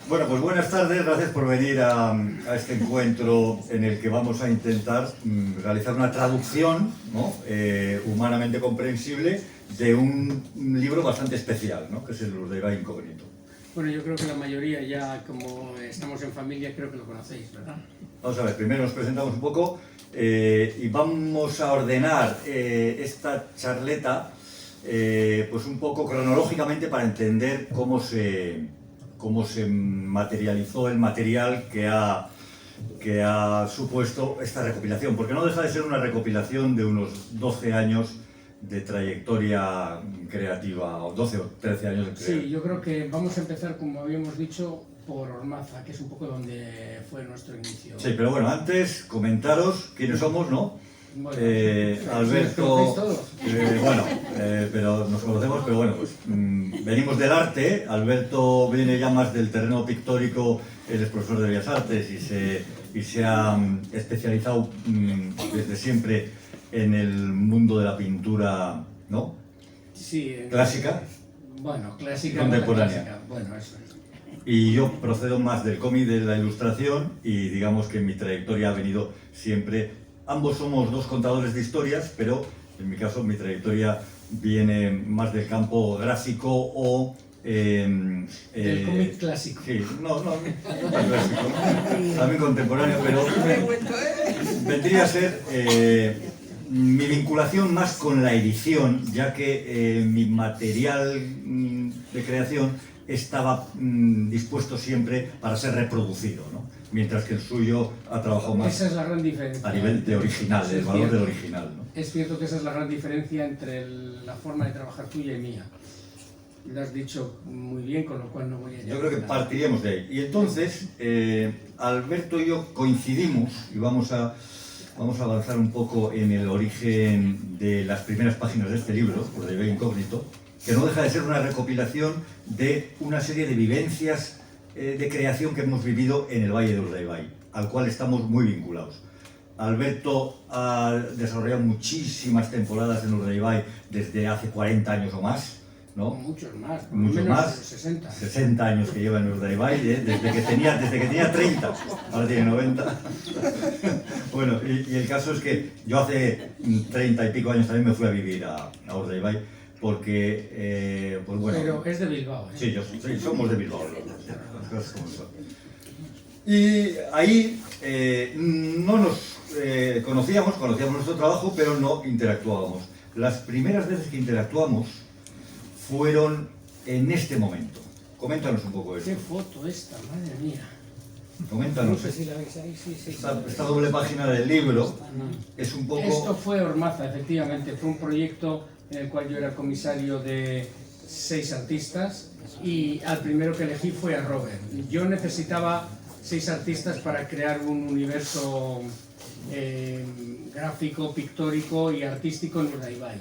Bueno, pues buenas tardes, gracias por venir a este encuentro en el que vamos a intentar realizar una traducción, ¿no? Humanamente comprensible de un libro bastante especial, ¿no? Que es el Urdaibai Incógnito. Bueno, yo creo que la mayoría ya, como estamos en familia, creo que lo conocéis, ¿verdad? Vamos a ver, primero nos presentamos un poco y vamos a ordenar esta charleta pues un poco cronológicamente para entender cómo se materializó el material que ha supuesto esta recopilación, porque no deja de ser una recopilación de unos 12 años de trayectoria creativa, o 12 o 13 años de creación. Sí, yo creo que vamos a empezar, como habíamos dicho, por Ormaza, que es un poco donde fue nuestro inicio. Sí, pero bueno, antes comentaros quiénes somos, ¿no? Bueno, Alberto, pero nos conocemos, pero bueno, pues venimos del arte. Alberto viene ya más del terreno pictórico, él es profesor de Bellas Artes y se ha especializado desde siempre en el mundo de la pintura, ¿no? Sí, Clásica. Bueno, clásica. Contemporánea. Clásica. Bueno, eso es. Y yo procedo más del cómic, de la ilustración, y digamos que mi trayectoria ha venido siempre. Ambos somos dos contadores de historias, pero en mi caso mi trayectoria viene más del campo gráfico o... del cómic clásico. Sí, no tan clásico, también contemporáneo, pero vendría a ser mi vinculación más con la edición, ya que mi material de creación estaba dispuesto siempre para ser reproducido, ¿no? Mientras que el suyo ha trabajado más. Esa es la gran diferencia. A nivel de original, el valor del original, ¿no? Es cierto que esa es la gran diferencia entre la forma de trabajar tuya y mía. Lo has dicho muy bien, con lo cual no voy a... Yo creo que partiríamos de ahí. Y entonces, Alberto y yo coincidimos y vamos a avanzar un poco en el origen de las primeras páginas de este libro, Urdaibai Incógnito, que no deja de ser una recopilación de una serie de vivencias de creación que hemos vivido en el Valle de Urdaibai, al cual estamos muy vinculados. Alberto ha desarrollado muchísimas temporadas en Urdaibai desde hace 40 años o más, ¿no? Muchos más, Muchos más. 60. 60 años que lleva en Urdaibai, desde que tenía 30, ahora tiene 90. Bueno, y el caso es que yo hace 30 y pico años también me fui a vivir a Urdaibai, porque, pues bueno... Pero es de Bilbao, ¿eh? Sí, somos de Bilbao, las cosas como son. Y ahí no nos conocíamos nuestro trabajo, pero no interactuábamos. Las primeras veces que interactuamos fueron en este momento. Coméntanos un poco eso. ¿Qué foto esta? Madre mía. Coméntanos. No sé si la veis ahí, sí. Esta doble página del libro es un poco... Esto fue Ormaza, efectivamente. Fue un proyecto en el cual yo era comisario de 6 artistas y al primero que elegí fue a Robert. Yo necesitaba 6 artistas para crear un universo gráfico, pictórico y artístico en Urdaibai.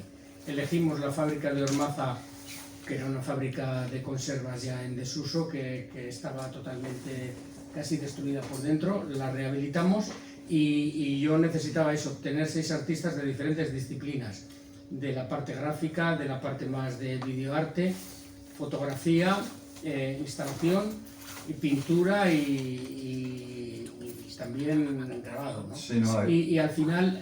Elegimos la fábrica de Ormaza, que era una fábrica de conservas ya en desuso, que estaba totalmente casi destruida por dentro. La rehabilitamos y yo necesitaba eso, tener 6 artistas de diferentes disciplinas, de la parte gráfica, de la parte más de videoarte, fotografía, instalación, y pintura y también grabado, ¿no? Sí, no, Y al final,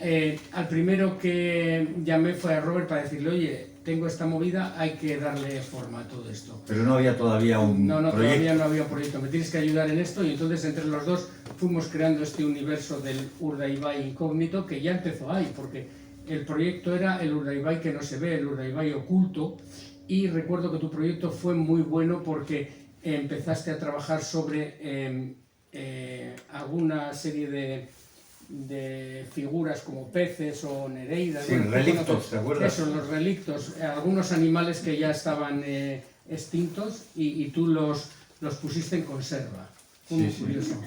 al primero que llamé fue a Robert para decirle, oye, tengo esta movida, hay que darle forma a todo esto. Pero no había todavía un No, proyecto. todavía no había un proyecto, me tienes que ayudar en esto, y entonces entre los dos fuimos creando este universo del Urdaibai Incógnito, que ya empezó ahí, porque el proyecto era el Urdaibai que no se ve, el Urdaibai oculto, y recuerdo que tu proyecto fue muy bueno porque empezaste a trabajar sobre alguna serie de figuras como peces o nereidas. Sí, relictos, ¿te acuerdas? Eso, los relictos, algunos animales que ya estaban extintos y tú los pusiste en conserva. Fue muy curioso.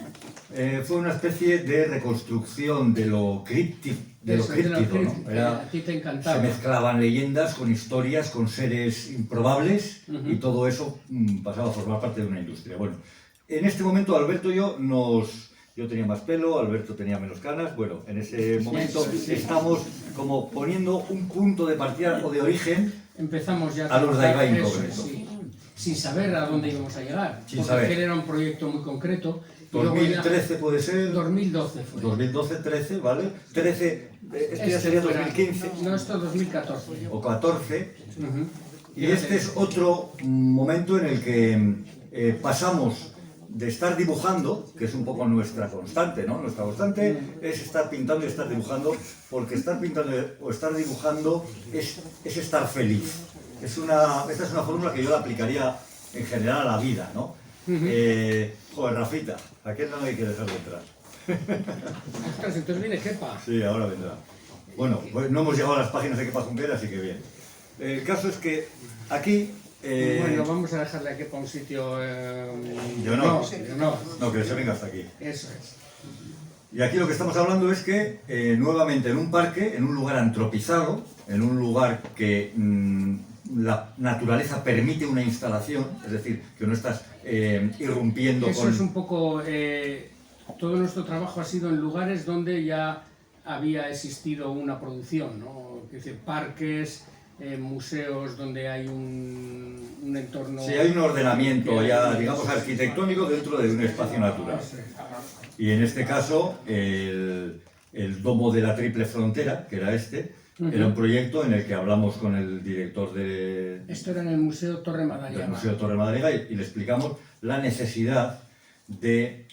Fue una especie de reconstrucción de lo críptico, ¿no? A ti te encantaba. Se mezclaban leyendas con historias, con seres improbables, y todo eso pasaba a formar parte de una industria. Bueno, en este momento Alberto y yo yo tenía más pelo, Alberto tenía menos canas. Bueno, en ese momento estamos como poniendo un punto de partida o de origen. Empezamos ya al Urdaibai Incógnito. Sí. sin saber a dónde íbamos a llegar. Sin porque saber. aquel era un proyecto muy concreto. Y luego ya- 2013 puede ser. 2012 fue. 2012-13, ¿vale? 13, este ya Este sería fuera- 2015 No, esto es 2014. o 14. Ujú. Y este es otro momento en el que pasamos de estar dibujando, que es un poco nuestra constante, ¿no? Nuestra constante es estar pintando y estar dibujando, porque estar pintando o estar dibujando es estar feliz. Esta es una fórmula que yo la aplicaría en general a la vida, ¿no? Joder, Rafita, ¿a quién no hay que dejar de entrar? Ostras, entonces viene Kepa. Sí, ahora vendrá. Bueno, pues no hemos llegado a las páginas de Kepa Junquera, así que bien. El caso es que aquí... Bueno, vamos a dejarle a Kepa un sitio... Yo no. No, que se venga hasta aquí. eso es. Y aquí lo que estamos hablando es que, nuevamente, en un parque, en un lugar antropizado, en un lugar que la naturaleza permite una instalación, es decir, que no estás irrumpiendo Eso con... es un poco... todo nuestro trabajo ha sido en lugares donde ya había existido una producción, ¿no? Es decir, parques, museos donde hay un entorno... Sí, hay un ordenamiento ya, digamos, arquitectónico dentro de un espacio natural. Eso es. Y en este caso, el domo de la Triple Frontera, que era era un proyecto en el que hablamos con el director Esto era en el Museo Torre del Madariaga. Museo Torre Madariaga y le explicamos la necesidad de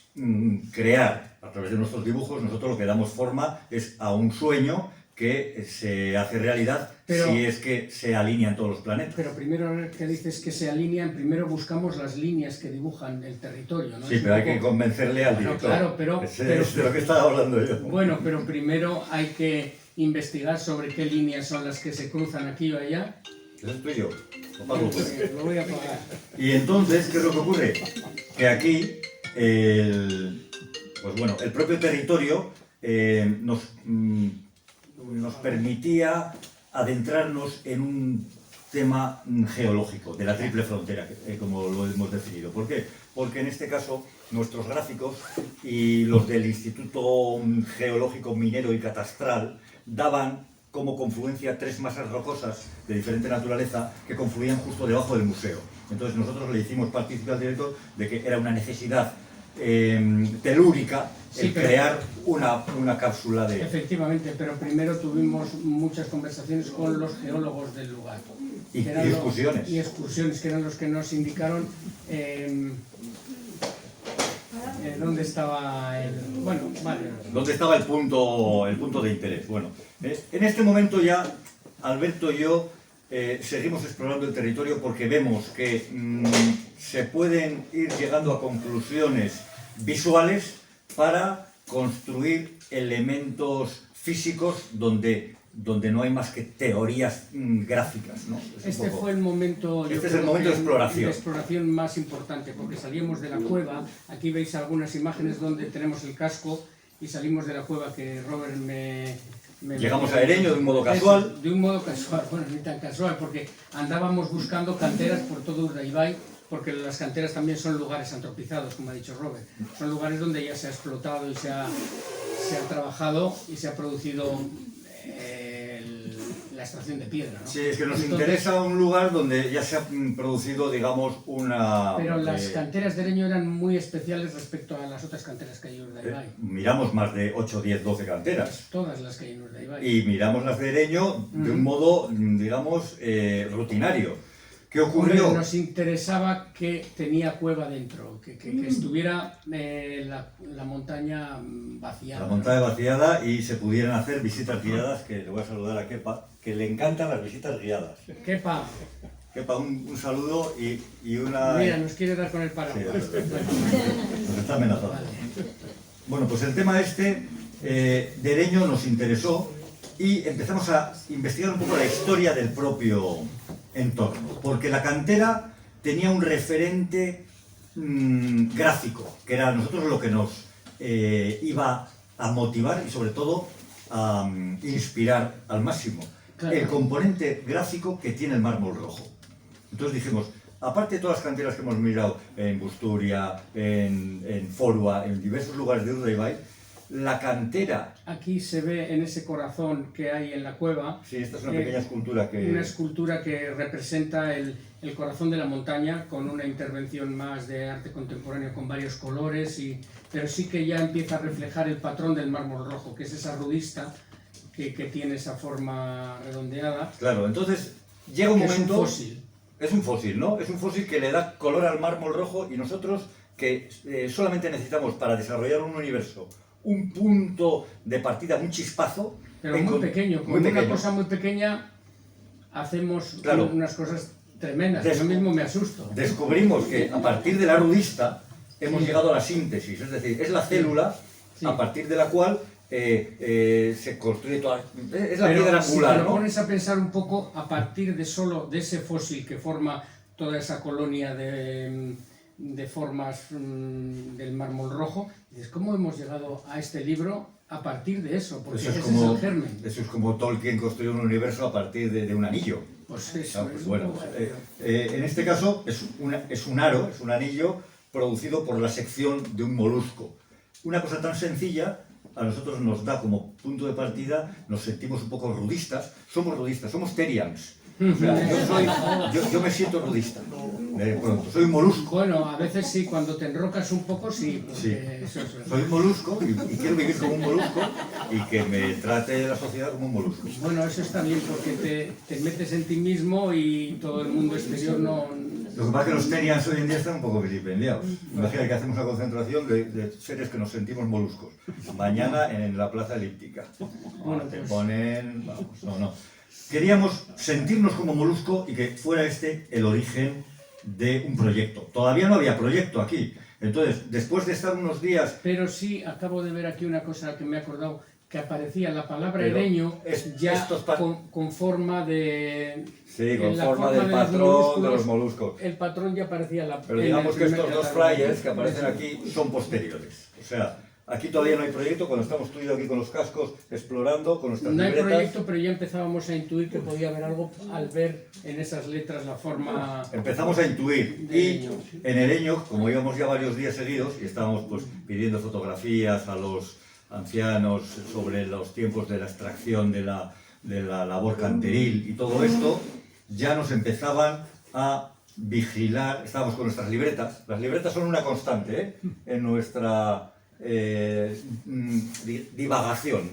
crear, a través de nuestros dibujos, nosotros lo que damos forma es a un sueño que se hace realidad si es que se alinean todos los planetas. Pero primero que dices que se alinean, primero buscamos las líneas que dibujan el territorio, ¿no? Sí, Es pero un hay que poco- convencerle al Bueno, director. claro, pero- Es de lo que estaba hablando yo. Bueno, pero primero hay que investigar sobre qué líneas son las que se cruzan aquí o allá. Eso es tuyo. Lo pago, pues. Lo voy a pagar. Y entonces, ¿qué es lo que ocurre? Que aquí, pues bueno, el propio territorio nos permitía adentrarnos en un tema geológico de la Triple Frontera, como lo hemos definido. ¿Por qué? Porque en este caso nuestros gráficos y los del Instituto Geológico Minero y Catastral daban como confluencia tres masas rocosas de diferente naturaleza que confluían justo debajo del museo. Entonces nosotros le hicimos partícipe al director de que era una necesidad telúrica Sí, el pero- crear una cápsula de... Efectivamente, pero primero tuvimos muchas conversaciones con los geólogos del lugar. Y que eran excursiones. Y excursiones, que eran los que nos indicaron dónde estaba el... Bueno, vale. ¿Dónde estaba el punto de interés? Bueno, en este momento ya Alberto y yo seguimos explorando el territorio porque vemos que se pueden ir llegando a conclusiones visuales para construir elementos físicos donde no hay más que teorías gráficas, ¿no? Es un Este poco- fue el momento, yo Este es creo el momento que de exploración. exploración más importante, porque salimos de la cueva. Aquí veis algunas imágenes donde tenemos el casco y salimos de la cueva que Robert me Llegamos a Ereño de un modo casual. Eso, de un modo casual, bueno, ni tan casual, porque andábamos buscando canteras por todo Urdaibai, porque las canteras también son lugares antropizados, como ha dicho Robert. Son lugares donde ya se ha explotado y se ha trabajado y se ha producido la extracción de piedra, ¿no? Sí, es que nos Entonces, interesa un lugar donde ya se ha producido, digamos, una... Pero las canteras de Ereño eran muy especiales respecto a las otras canteras que hay en Urdaibai. miramos más de 8, 10, 12 canteras. Todas las que hay en Urdaibai. Y miramos las de Ereño de un modo, digamos, rutinario. ¿Qué Hombre, ocurrió? nos interesaba que tenía cueva dentro, que estuviera la montaña vaciada. La montaña vaciada y se pudieran hacer visitas guiadas, que le voy a saludar a Kepa, que le encantan las visitas guiadas. Kepa, Kepa, un saludo y una... mira, nos quiere dar con el Sí, paraguas. es verdad. Nos está amenazando. Vale. Bueno, pues el tema de Ereño nos interesó y empezamos a investigar un poco la historia del propio entorno, porque la cantera tenía un referente gráfico, que era a nosotros lo que nos iba a motivar y sobre todo a inspirar al máximo. Claro. El componente gráfico que tiene el mármol rojo. Entonces dijimos, aparte de todas las canteras que hemos mirado en Busturia, en Forua, en diversos lugares de Urdaibai, la cantera... Aquí se ve en ese corazón que hay en la cueva, Sí, esta es una pequeña escultura que... una escultura que representa El corazón de la montaña, con una intervención más de arte contemporáneo con varios colores, pero sí que ya empieza a reflejar el patrón del mármol rojo, que es esa rudista que tiene esa forma redondeada. Claro, entonces llega un momento... Es un fósil. Es un fósil, ¿no? Es un fósil que le da color al mármol rojo y nosotros que solamente necesitamos para desarrollar un universo un punto de partida, un chispazo. Pero muy pequeño, con una cosa muy pequeña hacemos unas cosas tremendas, yo mismo me asusto. Descubrimos que a partir de la rudista hemos llegado a la síntesis, es decir, es la célula a partir de la cual se construye toda... Es la piedra angular, ¿no? Si te ¿no? pones a pensar un poco, a partir de solo de ese fósil que forma toda esa colonia de formas del mármol rojo, dices, ¿cómo hemos llegado a este libro a partir de eso? Porque ese es el germen. Eso es como Tolkien construyó un universo a partir de un anillo. Pues eso, pues bueno, en este caso es un aro, es un anillo producido por la sección de un molusco. Una cosa tan sencilla a nosotros nos da como punto de partida, nos sentimos un poco rudistas, somos terians. O sea, yo me siento rudista, de pronto, soy un molusco. Bueno, a veces sí, cuando te enrocas un poco, sí. Sí. Soy un molusco y quiero vivir como un molusco y que me trate la sociedad como un molusco. Bueno, eso está bien porque te metes en ti mismo y todo el mundo exterior no... Lo que pasa es que los terians hoy en día están un poco vilipendiados. Imagina que hacemos una concentración de seres que nos sentimos moluscos. Mañana en la plaza elíptica. Bueno, te pues... ponen... Vamos, no. Queríamos sentirnos como molusco y que fuera este el origen de un proyecto. Todavía no había proyecto aquí. Entonces, después de estar unos días... Pero sí, acabo de ver aquí una cosa que me he acordado, que aparecía la palabra ereño ya con forma de... Sí, con forma del patrón de los moluscos. El patrón ya aparecía la... Pero digamos que estos dos flyers que aparecen aquí son posteriores. O sea, aquí todavía no hay proyecto, cuando estamos tú y yo aquí con los cascos explorando, con nuestras libretas... No hay proyecto, pero ya empezábamos a intuir que podía haber algo al ver en esas letras la forma... Empezamos a intuir, y en Ereño, como íbamos ya varios días seguidos, y estábamos pues pidiendo fotografías a los ancianos sobre los tiempos de la extracción de la labor canteril y todo esto, ya nos empezaban a vigilar, estábamos con nuestras libretas, las libretas son una constante en nuestra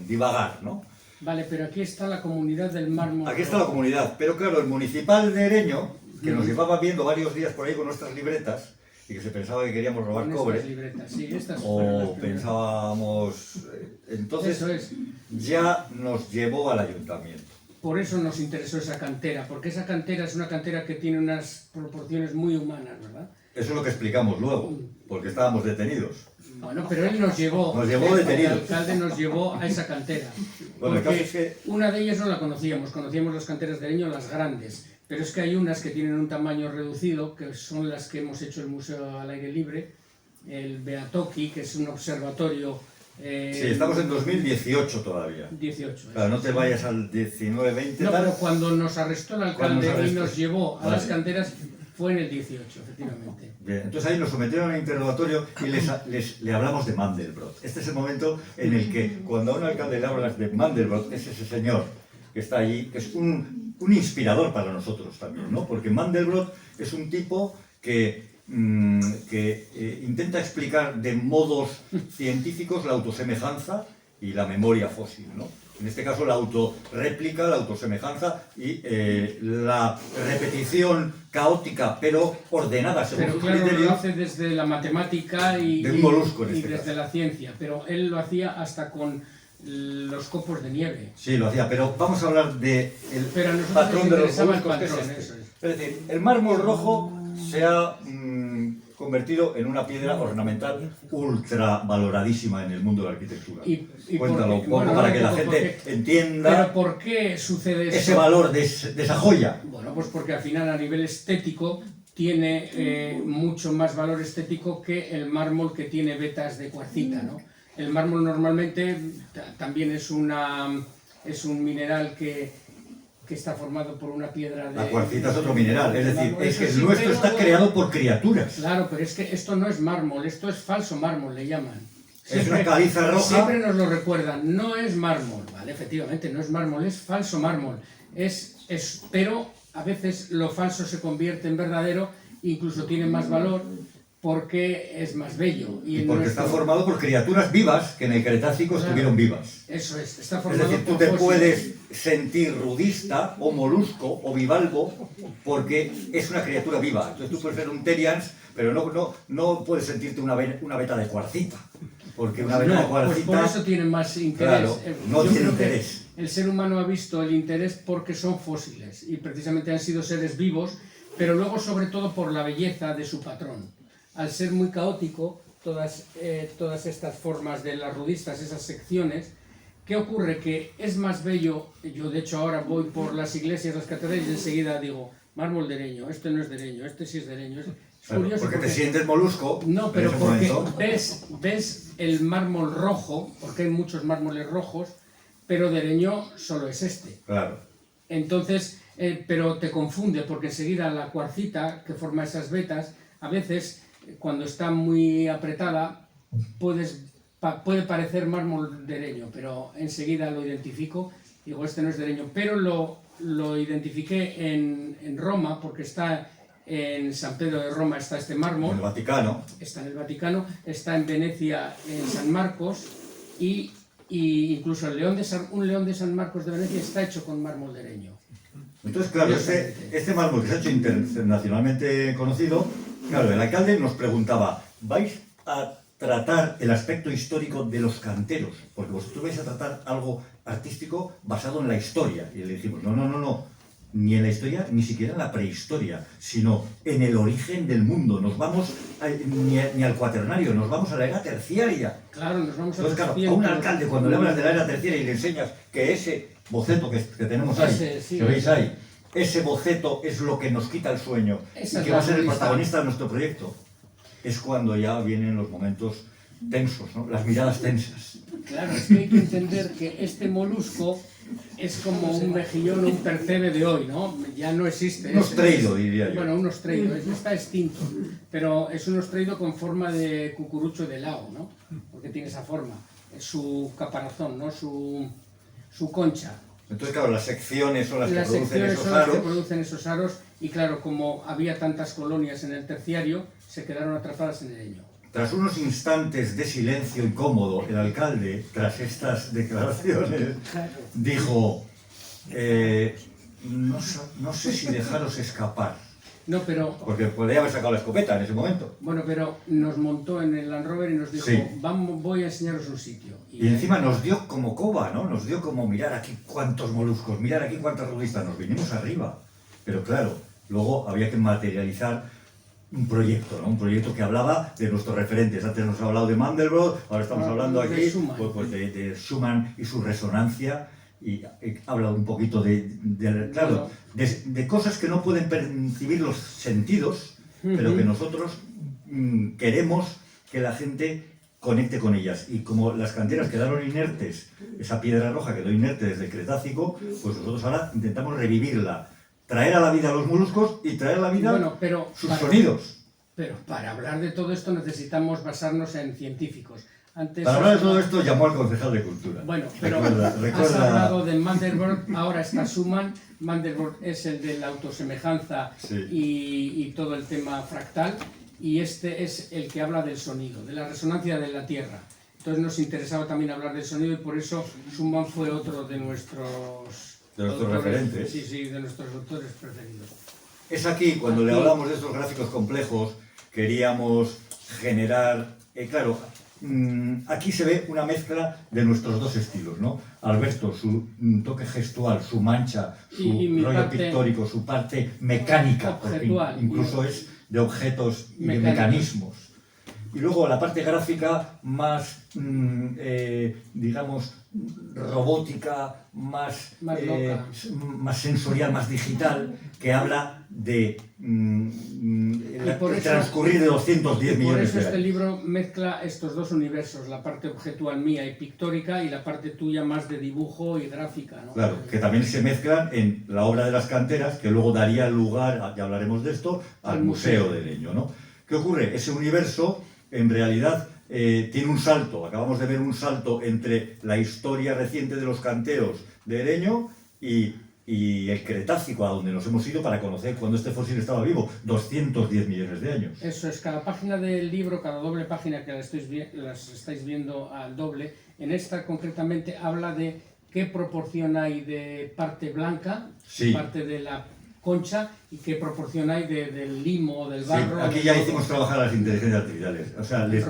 divagar, ¿no? Vale, pero aquí está la comunidad del mármol. Aquí está la comunidad, pero claro, el municipal de Ereño, que nos llevaba viendo varios días por ahí con nuestras libretas, y que se pensaba que queríamos robar cobre, sí, o pensábamos... Entonces ya nos llevó al ayuntamiento. Por eso nos interesó esa cantera, porque esa cantera es una cantera que tiene unas proporciones muy humanas, ¿verdad? Eso es lo que explicamos luego, porque estábamos detenidos. Bueno, pero él nos llevó detenidos. El alcalde nos llevó a esa cantera. Bueno, el caso porque es que... una de ellas no la conocíamos las canteras de Ereño, las grandes. Pero es que hay unas que tienen un tamaño reducido, que son las que hemos hecho el museo al aire libre, el Beatoki, que es un observatorio... sí, estamos en 2018 todavía. 18. Claro, no te vayas al 19-20. No, pero cuando nos arrestó el alcalde y nos llevó a las canteras, fue en el 18, efectivamente. Bien, entonces ahí nos sometieron a un interrogatorio y le hablamos de Mandelbrot. Este es el momento en el que cuando a un alcalde le hablas de Mandelbrot, es ese señor que está allí, que es un inspirador para nosotros también, ¿no? Porque Mandelbrot es un tipo que intenta explicar de modos científicos la autosemejanza y la memoria fósil, ¿no? En este caso la autorréplica, la autosemejanza y la repetición caótica pero ordenada según su criterio. Lo hace desde la matemática y de un molusco en este desde caso. La ciencia, pero él lo hacía hasta con los copos de nieve. Sí, lo hacía, pero vamos a hablar del patrón de los moluscos, que es este. Es decir, el mármol rojo se ha convertido en una piedra ornamental ultra valoradísima en el mundo de la arquitectura. Cuéntalo un poco para que la gente entienda. ¿Pero por qué sucede eso? Ese valor de esa joya. Bueno, pues porque al final a nivel estético tiene mucho más valor estético que el mármol que tiene vetas de cuarcita, ¿no? El mármol normalmente también es un mineral que está formado por una piedra de... La cuarcita es otro mineral, es decir, es que el nuestro está creado por criaturas. Claro, pero es que esto no es mármol, esto es falso mármol, le llaman. Es una caliza roja. Siempre nos lo recuerdan, no es mármol, vale, efectivamente, no es mármol, es falso mármol. Pero a veces lo falso se convierte en verdadero, incluso tiene más valor porque es más bello. Y porque está formado por criaturas vivas que en el Cretácico estuvieron vivas. Eso es, está Es formado decir, tú por te fósiles. puedes sentir rudista o molusco o bivalvo porque es una criatura viva. Entonces tú puedes ser un Terians, pero no puedes sentirte una beta de cuarcita. Porque una beta de cuarcita... Pues por eso tienen más interés. Claro, no Yo tiene creo que interés. el ser humano ha visto el interés porque son fósiles y precisamente han sido seres vivos, pero luego sobre todo por la belleza de su patrón. Al ser muy caótico, todas estas formas de las rudistas, esas secciones, ¿qué ocurre? Que es más bello. Yo de hecho ahora voy por las iglesias, las catedrales y enseguida digo, mármol de Dereño, este no es de Dereño, este sí es de Dereño. Es Claro, curioso porque te sientes molusco. No, pero en ese porque momento. ves el mármol rojo, porque hay muchos mármoles rojos, pero Dereño solo es este. Claro. Entonces, pero te confunde, porque enseguida la cuarcita que forma esas vetas, a veces, cuando está muy apretada, puede parecer mármol Dereño, pero enseguida lo identifico, digo, este no es Dereño, pero lo identifiqué en Roma, porque está en San Pedro de Roma, está este mármol. En el Vaticano. Está en el Vaticano, está en Venecia, en San Marcos, y incluso un león de San Marcos de Venecia está hecho con mármol Dereño. Entonces, claro, este mármol que se ha hecho internacionalmente conocido, claro, el alcalde nos preguntaba, ¿vais a tratar el aspecto histórico de los canteros? Porque vosotros vais a tratar algo artístico basado en la historia. Y le dijimos, no, ni en la historia, ni siquiera en la prehistoria, sino en el origen del mundo. Nos vamos ni al cuaternario, nos vamos a la era terciaria. Claro, nos vamos a Entonces, claro, a un alcalde cuando le hablas de la era terciaria y le enseñas que ese boceto que tenemos ahí, que veis ahí, ese boceto es lo que nos quita el sueño y que va a ser el protagonista de nuestro proyecto, es cuando ya vienen los momentos tensos, ¿no? Las miradas tensas. Claro, es que hay que entender que este molusco es como un mejillón o un percebe de hoy, ¿no? Ya no existe. Un ostreido, diría yo. Bueno, un ostreido, está extinto, pero es un ostreido con forma de cucurucho de lao, ¿no? Porque tiene esa forma, es su caparazón, ¿no? Su concha. Entonces, claro, las secciones son las que producen secciones esos son las aros. que producen esos aros y claro, como había tantas colonias en el terciario, se quedaron atrapadas en el Dereño. Tras unos instantes de silencio incómodo, el alcalde, tras estas declaraciones, dijo, no sé si dejaros escapar. No, pero... Porque podría haber sacado la escopeta en ese momento. Bueno, pero nos montó en el Land Rover y nos dijo, Sí. voy a enseñaros un sitio. Y encima nos dio como coba, ¿no? Nos dio como mirar aquí cuántos moluscos, mirar aquí cuántas rudistas. Nos vinimos arriba. Pero claro, luego había que materializar un proyecto, ¿no? Un proyecto que hablaba de nuestros referentes. Antes nos ha hablado de Mandelbrot, ahora estamos hablando aquí de Schumann y su resonancia. Y habla un poquito de cosas que no pueden percibir los sentidos, pero que nosotros queremos que la gente conecte con ellas. Y como las canteras quedaron inertes, esa piedra roja quedó inerte desde el Cretácico, pues nosotros ahora intentamos revivirla, traer a la vida a los moluscos y traer a la vida sus sonidos. Pero para hablar de todo esto necesitamos basarnos en científicos. Antes para hablar de todo esto llamó al concejal de Cultura. Bueno, pero has hablado de Mandelbrot, ahora está Schumann. Mandelbrot es el de la autosemejanza y todo el tema fractal, y este es el que habla del sonido, de la resonancia de la Tierra. Entonces nos interesaba también hablar del sonido y por eso Schumann fue otro de nuestros referentes. Sí, de nuestros autores preferidos. Es aquí, cuando le hablamos de estos gráficos complejos, queríamos generar, claro, aquí se ve una mezcla de nuestros dos estilos, ¿no? Alberto, su toque gestual, su mancha, su rollo pictórico, su parte mecánica, objetual, incluso es de objetos y de mecanismos. Y luego la parte gráfica más, digamos, robótica, más sensorial, más digital, que habla de el transcurrir de 210 millones de años. Por eso este libro mezcla estos dos universos, la parte objetual mía y pictórica y la parte tuya más de dibujo y gráfica, ¿no? Claro, que también se mezclan en la obra de las canteras, que luego daría lugar, ya hablaremos de esto, al Museo de Dereño, ¿no? ¿Qué ocurre? Ese universo, en realidad, tiene un salto, acabamos de ver un salto entre la historia reciente de los canteros de Dereño y y el Cretácico, a donde nos hemos ido para conocer cuando este fósil estaba vivo, 210 millones de años. Eso es, cada página del libro, cada doble página que las estáis viendo al doble, en esta concretamente habla de qué proporción hay de parte blanca, Sí. parte de la concha, y qué proporción hay del limo, del barro. Sí, aquí ya hicimos trabajar a las inteligencias artificiales. O sea, les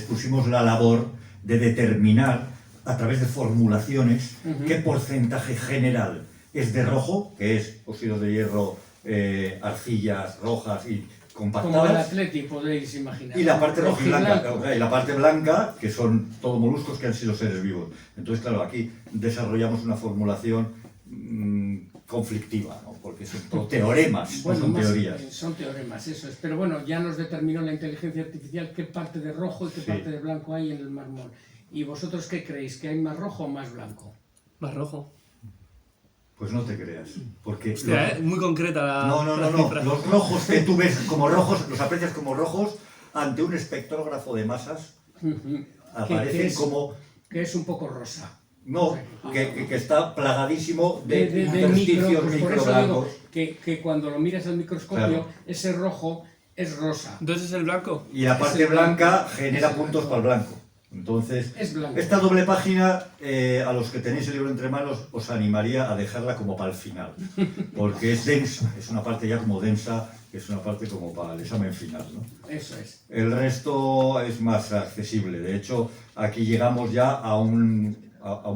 pusimos la labor de determinar a través de formulaciones qué porcentaje general es de rojo, que es óxidos de hierro, arcillas rojas y compactadas. Como el Atleti, podéis imaginar. Y la parte roja y blanca, blanco. y la parte blanca, que son todos moluscos que han sido seres vivos. Entonces, claro, aquí desarrollamos una formulación conflictiva, ¿no? Porque son todo teoremas, Bueno, no son más, teorías. son teoremas, eso es. Pero bueno, ya nos determinó la inteligencia artificial qué parte de rojo y qué Sí. parte de blanco hay en el mármol. ¿Y vosotros qué creéis? ¿Que hay más rojo o más blanco? Más rojo. Pues no te creas, porque... Hostia, muy concreta la. No. la cifra. Los rojos que tú ves como rojos, los aprecias como rojos ante un espectrógrafo de masas, aparecen como... Que es un poco rosa. No, que está plagadísimo de De intersticios pues por micro eso digo blancos. que cuando lo miras al microscopio, Claro. ese rojo es rosa. Entonces es el blanco. Y la parte Es el blanca blanco. genera Es el puntos blanco. para el blanco. Entonces, Es blanco. esta doble página, a los que tenéis el libro entre manos, os animaría a dejarla como para el final. Porque es densa, es una parte ya como densa, que es una parte como para el examen final, ¿no? Eso es. El resto es más accesible. De hecho, aquí llegamos ya a un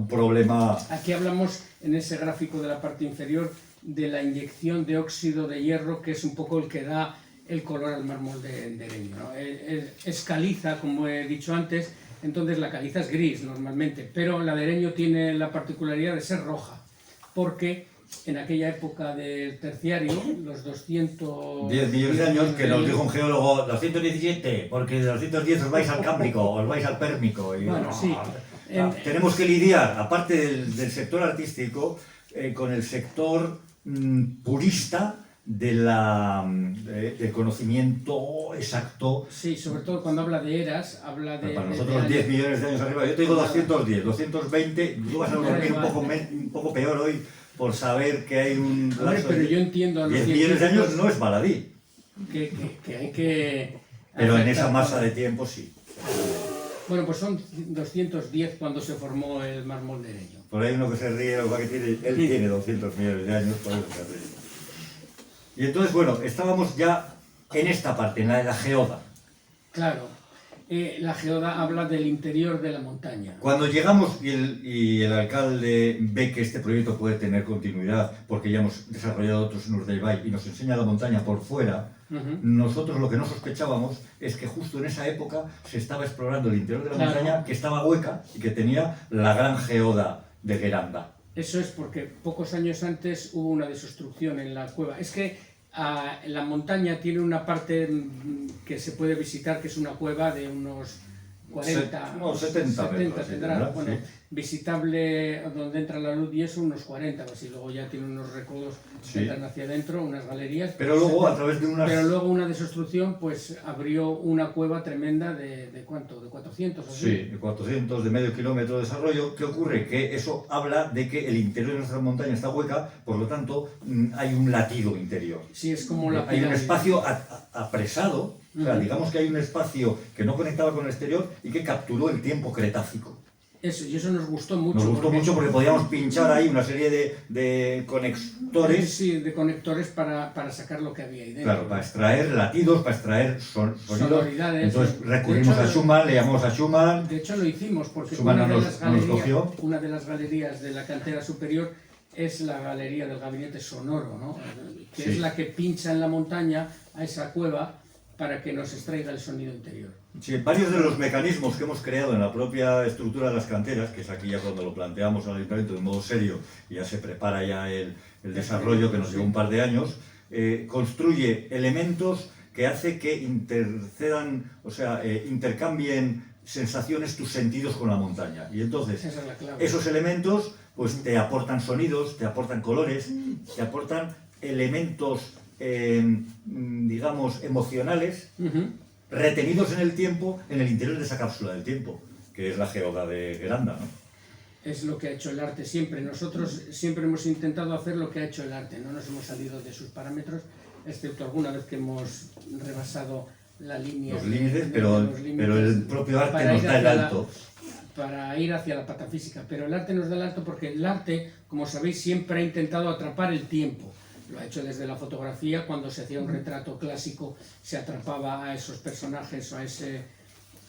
problema. Aquí hablamos en ese gráfico de la parte inferior de la inyección de óxido de hierro, que es un poco el que da el color al mármol de Ereño, ¿no? Es caliza, como he dicho antes, entonces la caliza es gris normalmente, pero la de Ereño tiene la particularidad de ser roja, porque en aquella época del terciario, los 10 millones de años, que nos dijo un geólogo, 217, porque de 210 os vais al cámbrico, os vais al pérmico. Y Bueno, sí. tenemos que lidiar, aparte del sector artístico, con el sector purista del conocimiento exacto. Sí, sobre todo cuando habla de eras, habla de... Para de nosotros 10 millones de años arriba. Yo te digo 210, 220, tú vas a dormir un poco peor hoy por saber que hay un Hombre, lapso pero de yo entiendo a los 10 millones de años científicos no es baladí, que hay que... pero en esa aceptar- masa de tiempo sí. Bueno, pues son 210 cuando se formó el mármol de Ereño. Por ahí uno que se ríe, lo que tiene, él tiene 200 millones de años, por eso se ríe. Y entonces, bueno, estábamos ya en esta parte, en la de la geoda. Claro, la geoda habla del interior de la montaña. Cuando llegamos y el alcalde ve que este proyecto puede tener continuidad, porque ya hemos desarrollado otros en Urdaibai y nos enseña la montaña por fuera, nosotros lo que no sospechábamos es que justo en esa época se estaba explorando el interior de la Claro. montaña, que estaba hueca y que tenía la gran geoda de Gueranda. Eso es porque pocos años antes hubo una desobstrucción en la cueva. Es que la montaña tiene una parte que se puede visitar, que es una cueva de unos 40, No, 70 metros, sí, tendrá, ¿verdad? bueno, Sí. visitable donde entra la luz y eso unos 40, o así. Luego ya tiene unos recodos Sí. que entran hacia adentro, unas galerías. Pero luego, a través de unas... Pero luego una desobstrucción pues abrió una cueva tremenda de ¿cuánto? ¿De 400 o así? Sí, de 400, de medio kilómetro de desarrollo. ¿Qué ocurre? Que eso habla de que el interior de nuestra montaña está hueca, por lo tanto, hay un latido interior. Sí, es como la Hay un pirámide. espacio apresado, o sea, digamos que hay un espacio que no conectaba con el exterior y que capturó el tiempo cretácico. Eso, y eso nos gustó mucho. Nos gustó mucho porque podíamos pinchar ahí una serie de conectores, Sí, de conectores para sacar lo que había ahí dentro. claro, para extraer latidos, para extraer sonidos. Sonoridades. Entonces De recurrimos hecho, a Schumann, le llamamos a Schumann. De hecho lo hicimos porque Schumann una no de nos cogió. una de las galerías de la cantera superior es la galería del gabinete sonoro, ¿no? Que Sí. es la que pincha en la montaña a esa cueva para que nos extraiga el sonido interior. Sí, varios de los mecanismos que hemos creado en la propia estructura de las canteras, que es aquí ya cuando lo planteamos al ayuntamiento de modo serio y ya se prepara ya el desarrollo que nos llevó un par de años, construye elementos que hace que intercedan, o sea, intercambien sensaciones tus sentidos con la montaña. Y entonces, Esa es la clave. esos elementos pues te aportan sonidos, te aportan colores, te aportan elementos, digamos, emocionales, Ujú. retenidos en el tiempo, en el interior de esa cápsula del tiempo, que es la geoda de Gueranda, ¿no? es lo que ha hecho el arte siempre. Nosotros siempre hemos intentado hacer lo que ha hecho el arte, no nos hemos salido de sus parámetros, excepto alguna vez que hemos rebasado la línea. Los límites, pero el propio arte nos da el alto. Para ir hacia la patafísica, pero el arte nos da el alto porque el arte, como sabéis, siempre ha intentado atrapar el tiempo. Lo ha hecho desde la fotografía, cuando se hacía un retrato clásico, se atrapaba a esos personajes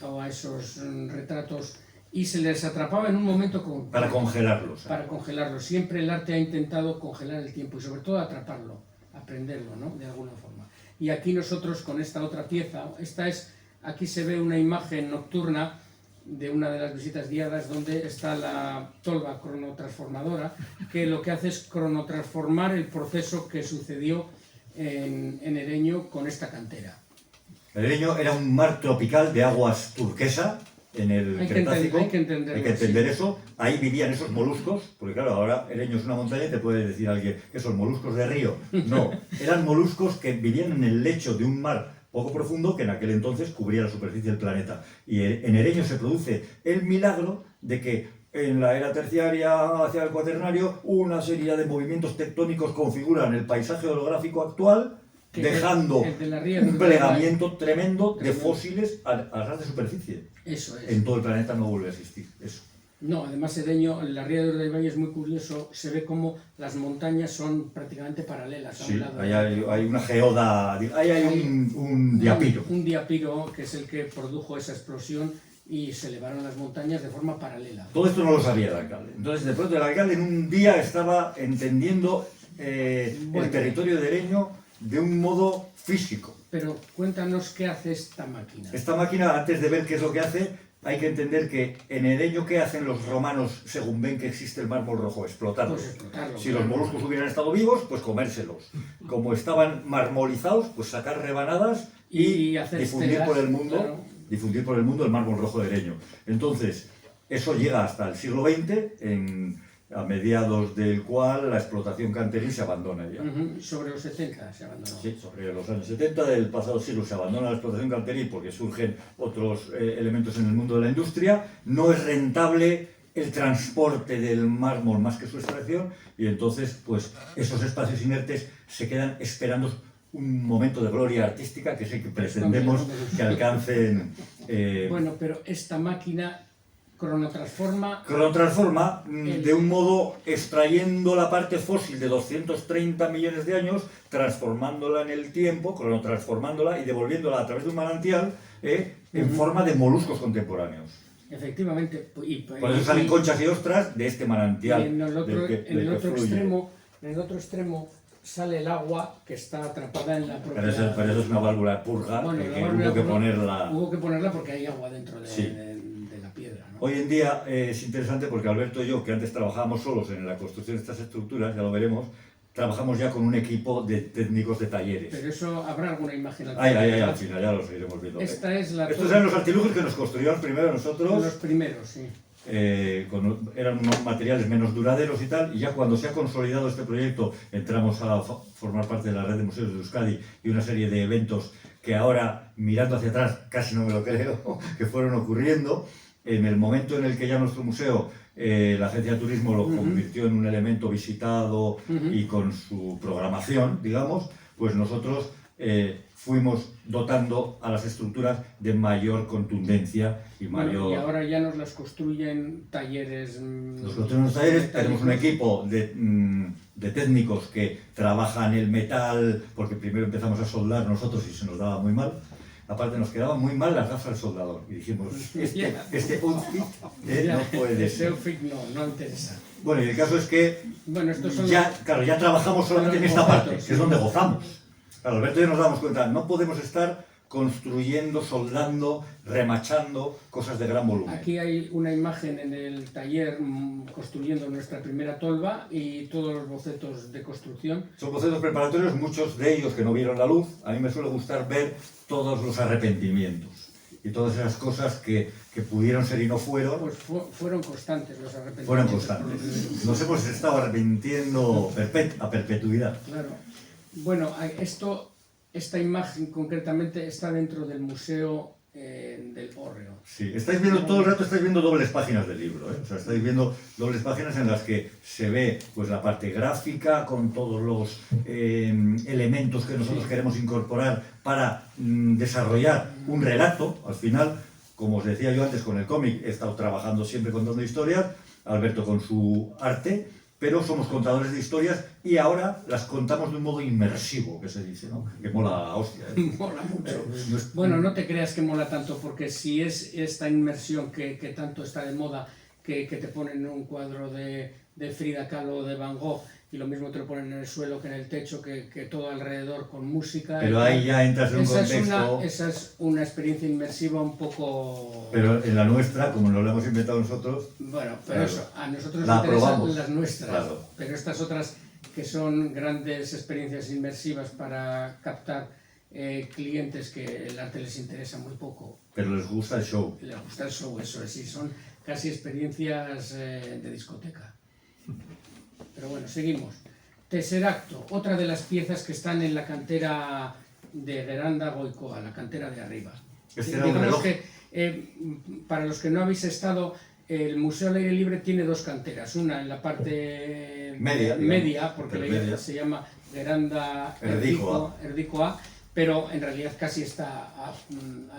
o a esos retratos y se les atrapaba en un momento concreto. Para congelarlos. Para congelarlos. Siempre el arte ha intentado congelar el tiempo y sobre todo atraparlo, aprenderlo, ¿no? De alguna forma. Y aquí nosotros con esta otra pieza, aquí se ve una imagen nocturna de una de las visitas guiadas donde está la tolva cronotransformadora, que lo que hace es cronotransformar el proceso que sucedió en Ereño con esta cantera. Ereño era un mar tropical de aguas turquesa en el Cretácico. Hay que entenderlo, entender sí. eso. Ahí vivían esos moluscos, porque claro, ahora Ereño es una montaña y te puede decir alguien que son moluscos de río. No, eran moluscos que vivían en el lecho de un mar poco profundo que en aquel entonces cubría la superficie del planeta. Y en Ereño se produce el milagro de que en la era terciaria hacia el cuaternario una serie de movimientos tectónicos configuran el paisaje orográfico actual, dejando un plegamiento tremendo de fósiles a ras de superficie. Eso es. En todo el planeta no vuelve a existir eso. No, además Ereño, en la ría de Urdaibai es muy curioso, se ve como las montañas son prácticamente paralelas a un lado. Ahí hay una geoda, ahí hay un diapiro. Un diapiro que es el que produjo esa explosión y se elevaron las montañas de forma paralela. Todo esto no lo sabía el alcalde. Entonces, de pronto el alcalde en un día estaba entendiendo el territorio de Ereño de un modo físico. Pero cuéntanos qué hace esta máquina. Esta máquina, antes de ver qué es lo que hace, hay que entender que en Ereño, ¿qué hacen los romanos según ven que existe el mármol rojo? Explotarlo. Pues explotarlo, Si claro. los moluscos hubieran estado vivos, pues comérselos. Como estaban marmolizados, pues sacar rebanadas y hacer difundir estelas, por el mundo, claro. difundir por el mundo el mármol rojo de Ereño. Entonces, eso llega hasta el siglo XX, a mediados del cual la explotación canterí se abandona ya. Sobre los 70 se abandonó. Sí, sobre los años 70 del pasado siglo se abandona la explotación canterí porque surgen otros elementos en el mundo de la industria. No es rentable el transporte del mármol más que su extracción y entonces pues esos espacios inertes se quedan esperando un momento de gloria artística que es el que pretendemos que alcancen. Bueno, pero esta máquina cronotransforma de un modo extrayendo la parte fósil de 230 millones de años, transformándola en el tiempo, cronotransformándola y devolviéndola a través de un manantial en forma de moluscos contemporáneos. Efectivamente. Por eso salen conchas y ostras de este manantial. Y en el otro extremo sale el agua que está atrapada en la propia... Pero eso es una válvula de purga, Bueno, que hubo que ponerla... Hubo que ponerla porque hay agua dentro de, Sí. de la piedra, ¿no? Hoy en día es interesante porque Alberto y yo, que antes trabajábamos solos en la construcción de estas estructuras, ya lo veremos, trabajamos ya con un equipo de técnicos de talleres. Pero eso, ¿habrá alguna imagen al Al final ya lo seguiremos viendo. Estos eran los artilugios que nos construíamos primero nosotros. Los primeros, sí. Eran unos materiales menos duraderos y tal, y ya cuando se ha consolidado este proyecto entramos a formar parte de la red de museos de Euskadi y una serie de eventos que ahora, mirando hacia atrás, casi no me lo creo, que fueron ocurriendo. En el momento en el que ya nuestro museo, la agencia de turismo lo convirtió en un elemento visitado y con su programación, digamos, pues nosotros fuimos dotando a las estructuras de mayor contundencia y mayor... Y ahora ya nos las construyen talleres... Nos construimos talleres, tenemos un equipo de técnicos que trabajan el metal, porque primero empezamos a soldar nosotros y se nos daba muy mal. Aparte nos quedaban muy mal las gafas del soldador y dijimos, este outfit no puede ser. Este outfit no interesa. Bueno, y el caso es que bueno, estos son ya trabajamos solamente en esta parte, que es donde gozamos. Claro, Alberto y yo nos damos cuenta, no podemos estar construyendo, soldando, remachando cosas de gran volumen. Aquí hay una imagen en el taller construyendo nuestra primera tolva y todos los bocetos de construcción. Son bocetos preparatorios, muchos de ellos que no vieron la luz. A mí me suele gustar ver todos los arrepentimientos y todas esas cosas que pudieron ser y no fueron. Pues fueron constantes los arrepentimientos. Fueron constantes. Nos hemos estado arrepintiendo a perpetuidad. Claro. Bueno, esta imagen concretamente está dentro del Museo del hórreo. Sí, estáis viendo todo el rato, estáis viendo dobles páginas del libro, ¿eh? O sea, estáis viendo dobles páginas en las que se ve pues la parte gráfica con todos los elementos que nosotros queremos incorporar para desarrollar un relato. Al final, como os decía yo antes con el cómic, he estado trabajando siempre contando historias, Alberto con su arte, pero somos contadores de historias y ahora las contamos de un modo inmersivo, que se dice, ¿no? Que mola hostia, ¿eh? Mola mucho. Bueno, no te creas que mola tanto, porque si es esta inmersión que tanto está de moda, que te ponen un cuadro de Frida Kahlo o de Van Gogh, y lo mismo te lo ponen en el suelo que en el techo, que todo alrededor con música. Pero ahí ya entras en un esa contexto... esa es una experiencia inmersiva un poco... Pero en la nuestra, como nos la hemos inventado nosotros... Bueno, pero claro, eso, a nosotros la nos interesan aprobamos, las nuestras, claro. pero estas otras que son grandes experiencias inmersivas para captar clientes que el arte les interesa muy poco. Pero les gusta el show. Les gusta el show, eso es, sí, son casi experiencias de discoteca. Pero bueno, seguimos. Tesseracto, otra de las piezas que están en la cantera de Geranda Goicoa, la cantera de arriba. Este era un reloj. Que, para los que no habéis estado, el Museo al Aire Libre tiene dos canteras, una en la parte media porque media. Se llama Geranda Erdikoa, pero en realidad casi está a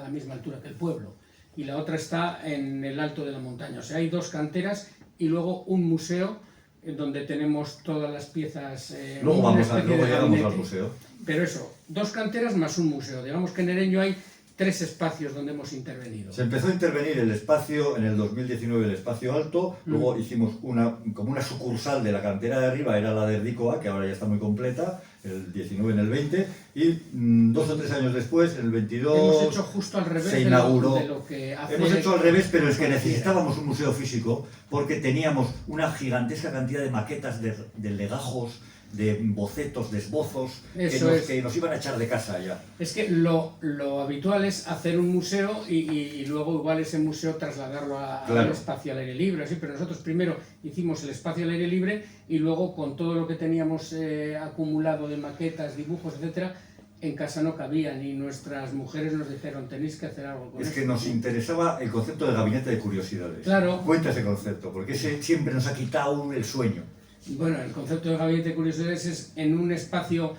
la misma altura que el pueblo, y la otra está en el alto de la montaña. O sea, hay dos canteras y luego un museo donde tenemos todas las piezas. Luego llegamos al museo. Pero eso, dos canteras más un museo. Digamos que en Ereño hay tres espacios donde hemos intervenido. Se empezó a intervenir el espacio, en el 2019 el espacio alto, luego hicimos como una sucursal de la cantera de arriba, era la de Erdikoa, que ahora ya está muy completa, el 19 en el 20, y 2 o 3 años después, en el 22, hemos hecho justo al revés se inauguró. de lo que hace. Hemos hecho al revés, pero es que necesitábamos un museo físico, porque teníamos una gigantesca cantidad de maquetas, de legajos, de bocetos, de esbozos, que nos iban a echar de casa ya. Es que lo habitual es hacer un museo y luego igual ese museo trasladarlo al espacio al aire libre, así, pero nosotros primero hicimos el espacio al aire libre y luego con todo lo que teníamos acumulado de maquetas, dibujos, etcétera, en casa no cabían y nuestras mujeres nos dijeron tenéis que hacer algo con eso. Es que esto. Nos interesaba el concepto de gabinete de curiosidades. Claro. Cuenta ese concepto, porque ese siempre nos ha quitado el sueño. Bueno, el concepto de gabinete de curiosidades es en un espacio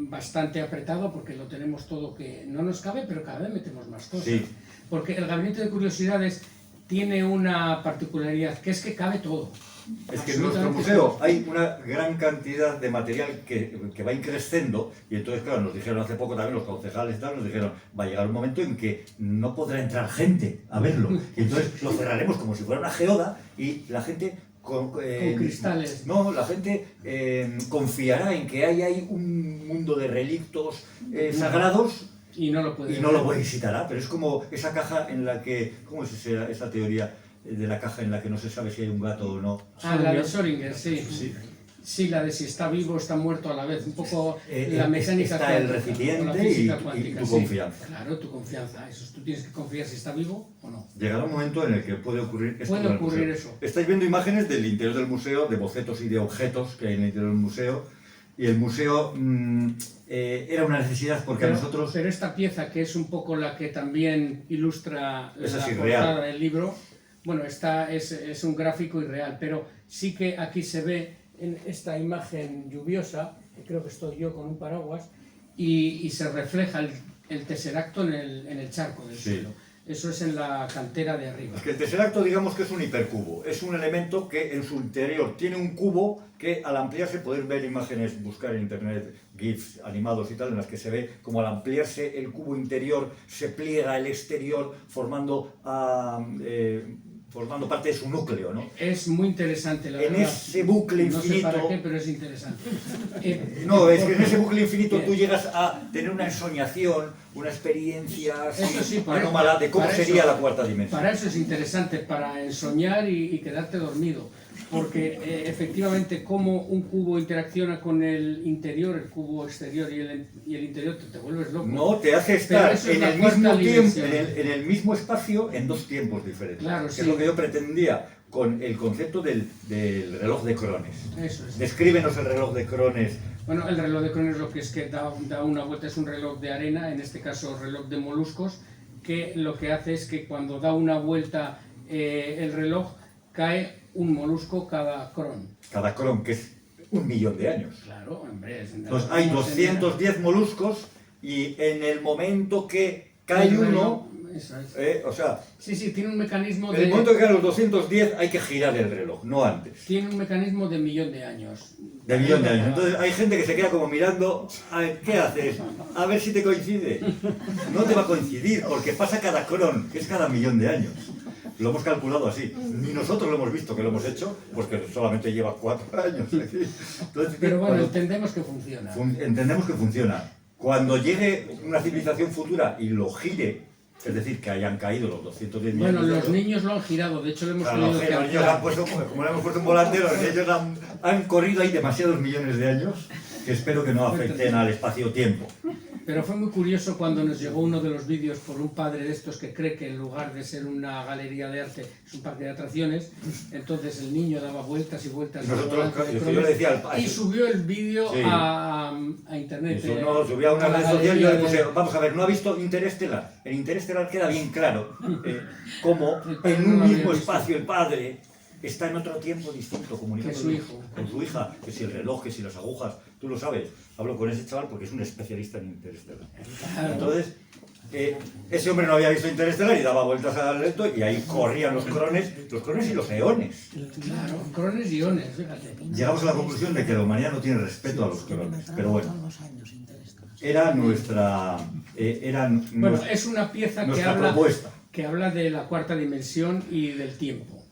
bastante apretado, porque lo tenemos todo que no nos cabe, pero cada vez metemos más cosas. Sí. Porque el gabinete de curiosidades tiene una particularidad, que es que cabe todo. Es que en nuestro museo hay una gran cantidad de material que va increciendo, y entonces, claro, nos dijeron hace poco también los concejales, nos dijeron, va a llegar un momento en que no podrá entrar gente a verlo, y entonces lo cerraremos como si fuera una geoda, y la gente... Con cristales. No, la gente confiará en que hay un mundo de relictos sagrados y no lo puede visitará, pero es como esa caja en la que, ¿cómo es esa teoría de la caja en la que no se sabe si hay un gato o no? La de Schrödinger, sí. Sí, la de si está vivo o está muerto a la vez, un poco la mecánica está cuántica, el recipiente y tu confianza. Claro, tu confianza, eso, tú tienes que confiar si está vivo o no. Llegará un momento en el que puede ocurrir esto. Puede ocurrir eso. Estáis viendo imágenes del interior del museo, de bocetos y de objetos que hay en el interior del museo, y el museo era una necesidad porque nosotros... Pero esta pieza, que es un poco la que también ilustra la portada del libro, bueno, esta es un gráfico irreal, pero sí que aquí se ve en esta imagen lluviosa, que creo que estoy yo con un paraguas, y se refleja el tesseracto en el charco del suelo. Eso es en la cantera de arriba. Es que el tesseracto, digamos que es un hipercubo, es un elemento que en su interior tiene un cubo que al ampliarse, podéis ver imágenes, buscar en internet, GIFs animados y tal, en las que se ve como al ampliarse el cubo interior se pliega el exterior formando parte de su núcleo, ¿no? Es muy interesante, la verdad. En ese bucle infinito... No sé para qué, pero es interesante. No, es que en ese bucle infinito tú llegas a tener una ensoñación, una experiencia anómala de cómo sería la cuarta dimensión. Para eso es interesante, para ensoñar y quedarte dormido. Porque efectivamente como un cubo interacciona con el interior, el cubo exterior y el interior, te vuelves loco. No, te hace estar en el mismo tiempo, en el mismo espacio, en dos tiempos diferentes. Claro, que es lo que yo pretendía con el concepto del reloj de Crones. Eso es. Descríbenos el reloj de Crones. Bueno, el reloj de Crones lo que es que da una vuelta, es un reloj de arena, en este caso reloj de moluscos, que lo que hace es que cuando da una vuelta el reloj cae un molusco cada cron. Cada cron, que es 1.000.000 de años. Claro, hombre. Entonces hay 210 moluscos y en el momento que cae uno, eso es. o sea, Sí, tiene un mecanismo en el momento que caen los 210 hay que girar el reloj, no antes. Tiene un mecanismo de 1.000.000 de años. De 1.000.000 de años. Entonces hay gente que se queda como mirando, a ver, ¿qué haces? A ver si te coincide. No te va a coincidir, porque pasa cada cron, que es cada 1.000.000 de años. Lo hemos calculado así. Ni nosotros lo hemos visto que lo hemos hecho, porque solamente lleva 4 años. Entonces, Pero bueno, entendemos que funciona. Entendemos que funciona. Cuando llegue una civilización futura y lo gire, es decir, que hayan caído los 210 millones Bueno, de los euros, niños lo han girado, de hecho lo hemos claro, tenido los que niños han puesto, como le hemos puesto un volante, los niños han corrido ahí demasiados millones de años que espero que no afecten al espacio-tiempo. Pero fue muy curioso cuando nos llegó uno de los vídeos por un padre de estos que cree que en lugar de ser una galería de arte es un parque de atracciones. Entonces el niño daba vueltas y vueltas. Nosotros, yo le decía al padre, y subió el vídeo sí, a internet. eso no, subía a una red social y yo le puse, vamos a ver, ¿no ha visto Interestelar? En Interestelar queda bien claro cómo en un mismo espacio el padre está en otro tiempo distinto, comunicando Que su hijo. con su hija, que si el reloj, que si las agujas, tú lo sabes. Hablo con ese chaval porque es un especialista en Interestelar. Claro. Entonces, ese hombre no había visto Interestelar y daba vueltas al lento y ahí corrían los crones y los eones. Claro, crones y iones, fíjate. Llegamos a la conclusión de que la humanidad no tiene respeto a los crones, pero bueno, era nuestra, Bueno, es una pieza nuestra propuesta. que habla de la cuarta dimensión y del tiempo.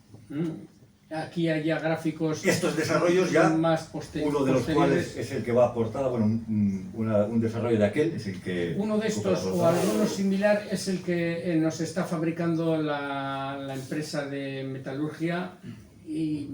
Aquí hay ya gráficos. Estos desarrollos ya, más uno de los cuales es el que va a aportar, bueno, un desarrollo de aquel es el que... Uno de estos o alguno similar es el que nos está fabricando la empresa de metalurgia y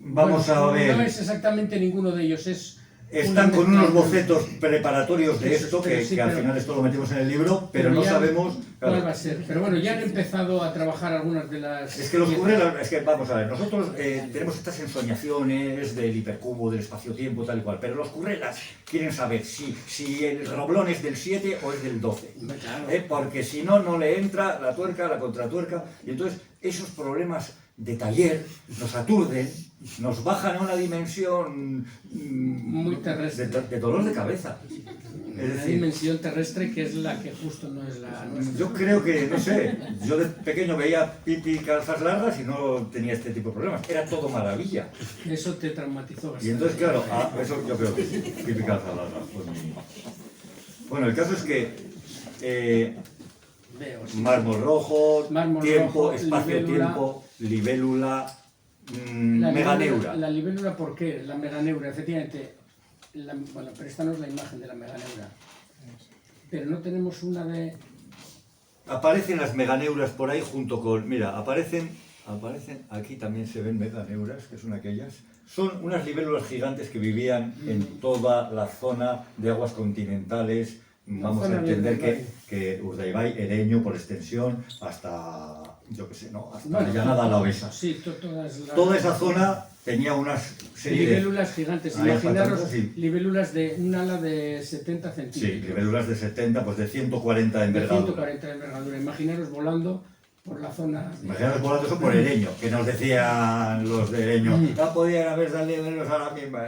Vamos a ver. No es exactamente ninguno de ellos, es... Están con unos bocetos preparatorios de Eso, esto, pero que sí, al pero- final esto lo metimos en el libro, pero no ya sabemos... cuál claro, va a ser. Pero bueno, ya han empezado a trabajar algunas de las... es que los currelas, es que vamos a ver, nosotros tenemos estas ensoñaciones del hipercubo, del espacio-tiempo, tal y cual, pero los currelas quieren saber si el roblón es del 7 o es del 12. Claro. Porque si no, no le entra la tuerca, la contratuerca, y entonces esos problemas de taller nos aturden, nos bajan a una dimensión Muy terrestre. de dolor de cabeza. Es Una decir, dimensión terrestre que es la que justo no es la nuestra. yo creo que, no sé, yo de pequeño veía Pipi calzas largas y no tenía este tipo de problemas. Era todo maravilla. Eso te traumatizó bastante. Y entonces, claro, eso yo creo que sí, Pipi calzas largas. Bueno, el caso es que Veo, sí. mármol rojo, Mármol tiempo, rojo, espacio-tiempo, libélula, La meganeura. La libélula, ¿por qué? La meganeura, efectivamente. Bueno, pero esta no es la imagen de la meganeura. Pero no tenemos una de... Aparecen las meganeuras por ahí junto con... Mira, aparecen, aquí también se ven meganeuras, que son aquellas. Son unas libélulas gigantes que vivían en toda la zona de aguas continentales. Vamos a zona de entender Urdaibai. que Urdaibai, Ereño, por extensión, hasta, yo qué sé, ¿no? Hasta Bueno, Llanada Alavesa. Sí, todas las... Toda esa zona tenía unas serie de... libélulas gigantes. Ahí, Imaginaros patatas, sí. libélulas de un ala de 70 Sí, centímetros. libélulas de 70, pues de 140 de de envergadura. 140 de envergadura. Imaginaros volando por la zona... Imaginaos volando eso por Ereño, que nos decían los de Ereño, no podían haber salido ahora mismo,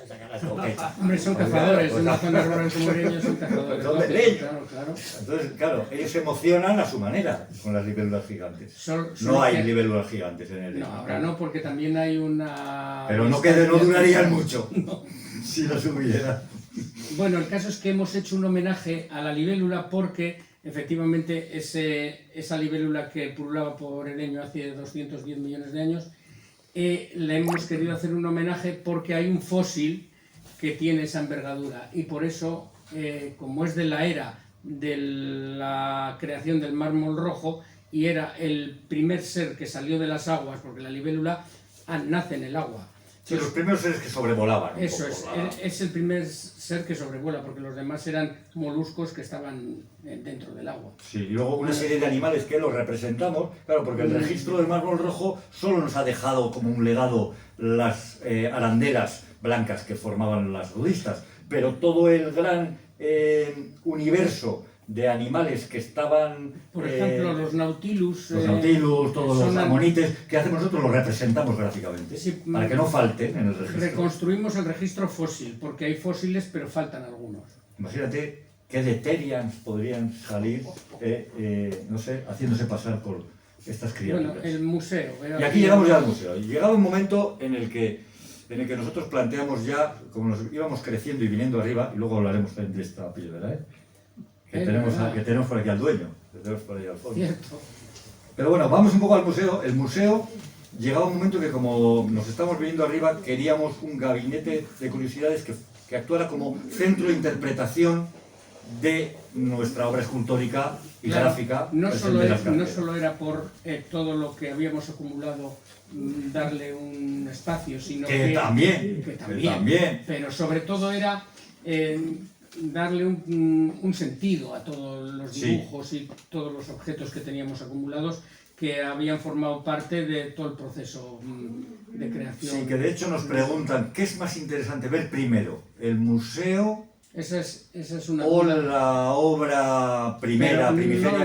sacar la escopeta. Hombre, son Pues cazadores. claro, En una pues zona rural como Ereño son cazadores. Son de lógico, leño. Claro, claro. Entonces, claro, ellos se emocionan a su manera con las libélulas gigantes. Solo No hay que- libélulas gigantes en Ereño. No, ahora no, porque también hay una... Pero no durarían mucho si las hubiera. Bueno, el caso es que hemos hecho un homenaje a la libélula porque efectivamente esa libélula que pululaba por Ereño hace 210 millones de años, le hemos querido hacer un homenaje porque hay un fósil que tiene esa envergadura y por eso, como es de la era de la creación del mármol rojo y era el primer ser que salió de las aguas, porque la libélula nace en el agua. Sí, los primeros seres que sobrevolaban. un Eso poco es el primer ser que sobrevuela, porque los demás eran moluscos que estaban dentro del agua. Sí, y luego una serie de animales que los representamos, claro, porque el registro del mármol rojo solo nos ha dejado como un legado las arandelas blancas que formaban las budistas, pero todo el gran universo de animales que estaban... Por ejemplo, los nautilus, todos los amonites, que hacemos nosotros, los representamos gráficamente, sí, para que no falten en el registro. Reconstruimos el registro fósil, porque hay fósiles, pero faltan algunos. Imagínate qué de Terians podrían salir, no sé, haciéndose pasar por estas criaturas. Bueno, el museo. Y aquí llegamos ya al museo. Y llegaba un momento en el que nosotros planteamos ya, como nos íbamos creciendo y viniendo arriba, y luego hablaremos también de esta piedra, que tenemos por aquí al dueño, que tenemos por ahí al fondo. Cierto. Pero bueno, vamos un poco al museo. El museo llegaba un momento que, como nos estamos viniendo arriba, queríamos un gabinete de curiosidades que actuara como centro de interpretación de nuestra obra escultórica y gráfica. No solo era por todo lo que habíamos acumulado darle un espacio, sino que también. Pero sobre todo era darle un sentido a todos los dibujos y todos los objetos que teníamos acumulados, que habían formado parte de todo el proceso de creación. Sí, que de hecho nos preguntan, ¿qué es más interesante ver primero? ¿El museo esa es una o la obra primigenia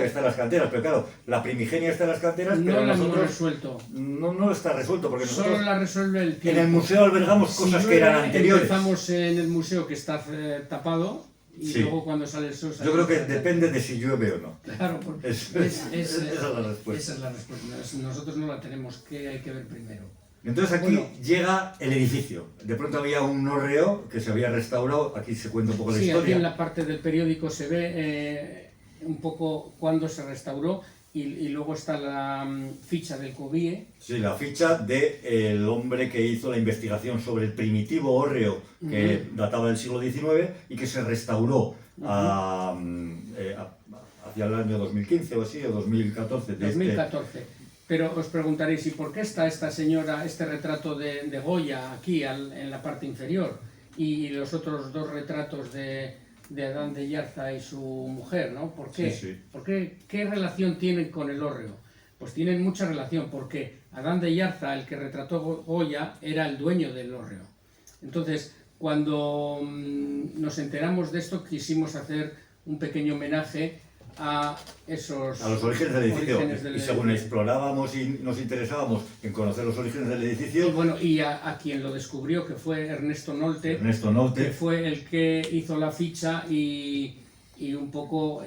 que está en las canteras? Pero claro, la primigenia está en las canteras, no pero la nosotros hemos resuelto. No está resuelto, porque solo nosotros la resuelve el tiempo. en el museo albergamos cosas que eran anteriores. Empezamos en el museo, que está tapado, y luego cuando sale el sol... Yo creo que depende de si llueve o no. Claro, porque esa es la respuesta. Esa es la respuesta. Nosotros no la tenemos, que hay que ver primero. Entonces aquí llega el edificio. De pronto había un hórreo que se había restaurado. Aquí se cuenta un poco la historia. Sí, aquí en la parte del periódico se ve un poco cuándo se restauró, y luego está la ficha del COBIE. Sí, la ficha del hombre que hizo la investigación sobre el primitivo hórreo que databa del siglo XIX y que se restauró hacia el año 2015 o así, o 2014. 2014. Pero os preguntaréis, ¿y por qué está esta señora, este retrato de Goya aquí en la parte inferior, y los otros dos retratos de Adán de Yarza y su mujer, ¿no? ¿Por qué? Sí. ¿Por qué? ¿Qué relación tienen con el hórreo? Pues tienen mucha relación, porque Adán de Yarza, el que retrató Goya, era el dueño del hórreo. Entonces, cuando nos enteramos de esto, quisimos hacer un pequeño homenaje a los orígenes del edificio. Y según explorábamos y nos interesábamos en conocer los orígenes del edificio... Y bueno, y a quien lo descubrió, que fue Ernesto Nolte, que fue el que hizo la ficha y un poco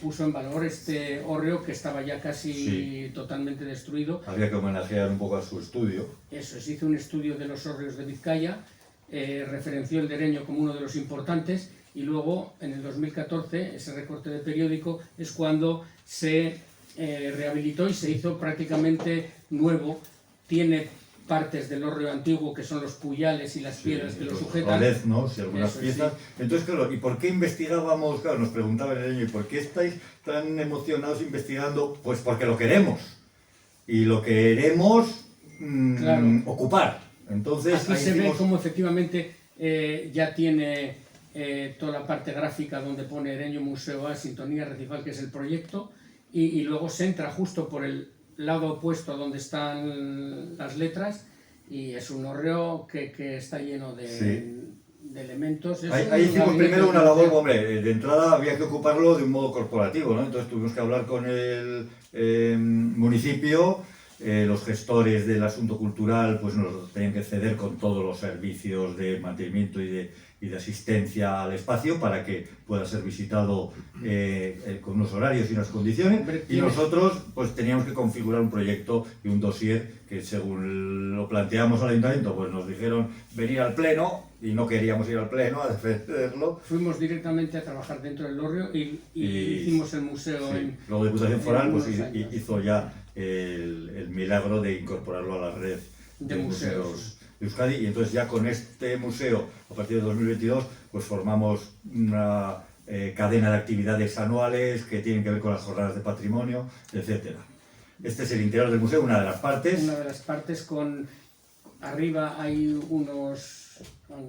puso en valor este hórreo que estaba ya casi totalmente destruido. Había que homenajear un poco a su estudio. Eso es, hizo un estudio de los hórreos de Vizcaya, referenció el de Ereño como uno de los importantes, y luego en el 2014, ese recorte de periódico, es cuando se rehabilitó y se hizo prácticamente nuevo. Tiene partes del hórreo antiguo, que son los puyales y las piedras que lo sujetan. Roleznos y algunas piezas. Sí. Entonces, claro, ¿y por qué investigábamos? Claro, nos preguntaba el niño, ¿y por qué estáis tan emocionados investigando? Pues porque lo queremos. Y lo queremos ocupar. Entonces, aquí se ve cómo efectivamente ya tiene toda la parte gráfica donde pone Ereño Museo A, Sintonía Recifal, que es el proyecto, y luego se entra justo por el lado opuesto a donde están las letras, y es un hórreo que está lleno de elementos. Ahí hicimos primero una labor, hombre, de entrada había que ocuparlo de un modo corporativo, ¿no? Entonces tuvimos que hablar con el municipio. Los gestores del asunto cultural pues nos tenían que ceder con todos los servicios de mantenimiento y de asistencia al espacio para que pueda ser visitado con unos horarios y unas condiciones. Y nosotros pues teníamos que configurar un proyecto y un dossier que, según lo planteamos al ayuntamiento, pues nos dijeron venir al pleno, y no queríamos ir al pleno a defenderlo. Fuimos directamente a trabajar dentro del hórreo y hicimos el museo. Luego Diputación Foral pues hizo ya el milagro de incorporarlo a la red de museos de Euskadi, y entonces ya con este museo, a partir de 2022, pues formamos una cadena de actividades anuales que tienen que ver con las jornadas de patrimonio, etcétera. Este es el interior del museo, una de las partes. Una de las partes, arriba hay unos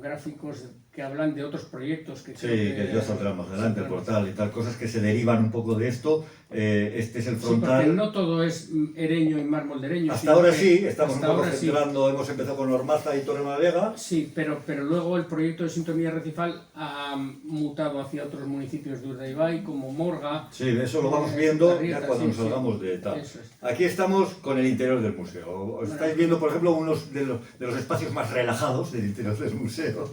gráficos que hablan de otros proyectos que Sí, creo que ya saldrán más adelante, el portal y tal, cosas que se derivan un poco de esto. Este es el Sí, porque frontal. no todo es Ereño y mármol de Ereño. Hasta sino ahora que sí, estamos un hasta poco ahora sí. centrando, hemos empezado con Ormaza y Torrelavega. Sí, pero luego el proyecto de Sintonía Recifal ha mutado hacia otros municipios de Urdaibai, como Morga. Sí, eso lo vamos viendo Arrieta, ya cuando sí, nos salgamos de tal. Eso es. Aquí estamos con el interior del museo. Os estáis viendo, por ejemplo, unos de los espacios más relajados del interior del museo,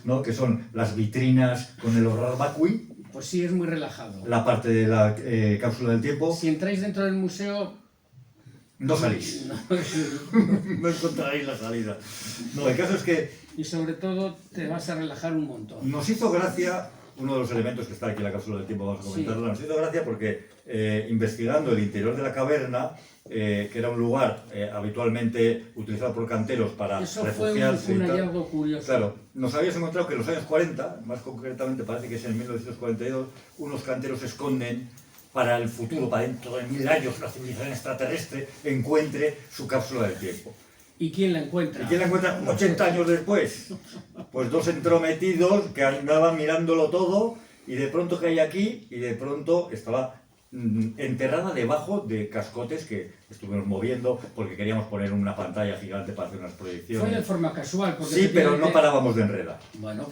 ¿no? Que son las vitrinas con el Orrarbacui, Pues sí, es muy relajado. la parte de la cápsula del tiempo. Si entráis dentro del museo, No salís, no, no encontraréis la salida. No, el caso es que y sobre todo te vas a relajar un montón. nos hizo gracia, uno de los elementos que está aquí en la cápsula del tiempo, vamos a comentarlo, nos hizo gracia porque investigando el interior de la caverna, que era un lugar habitualmente utilizado por canteros para Eso fue refugiarse un y tal. hallazgo curioso. Claro, nos habíamos encontrado que en los años 40, más concretamente parece que es en 1942, unos canteros esconden para el futuro, para dentro de 1000 años, la civilización extraterrestre encuentre su cápsula del tiempo. ¿Y quién la encuentra? ¿Y quién la encuentra 80 años después? Pues dos entrometidos que andaban mirándolo todo y de pronto que hay aquí y de pronto estaba enterrada debajo de cascotes que estuvimos moviendo porque queríamos poner una pantalla gigante para hacer unas Fue de proyecciones. forma casual. Porque Sí, pero no efectivamente- parábamos de enredar. Bueno,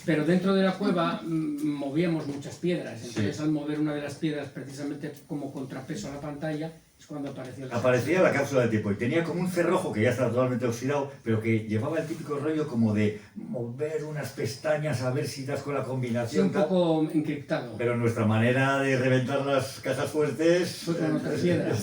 pero dentro de la cueva movíamos muchas piedras. Entonces, Sí. al mover una de las piedras precisamente como contrapeso a la pantalla, es cuando apareció la Aparecía la cápsula del tiempo y tenía como un cerrojo que ya estaba totalmente oxidado, pero que llevaba el típico rollo como de mover unas pestañas a ver si das con la Sí, combinación. un tal. poco encriptado. Pero nuestra manera de reventar las cajas fuertes Fue con otra piedra.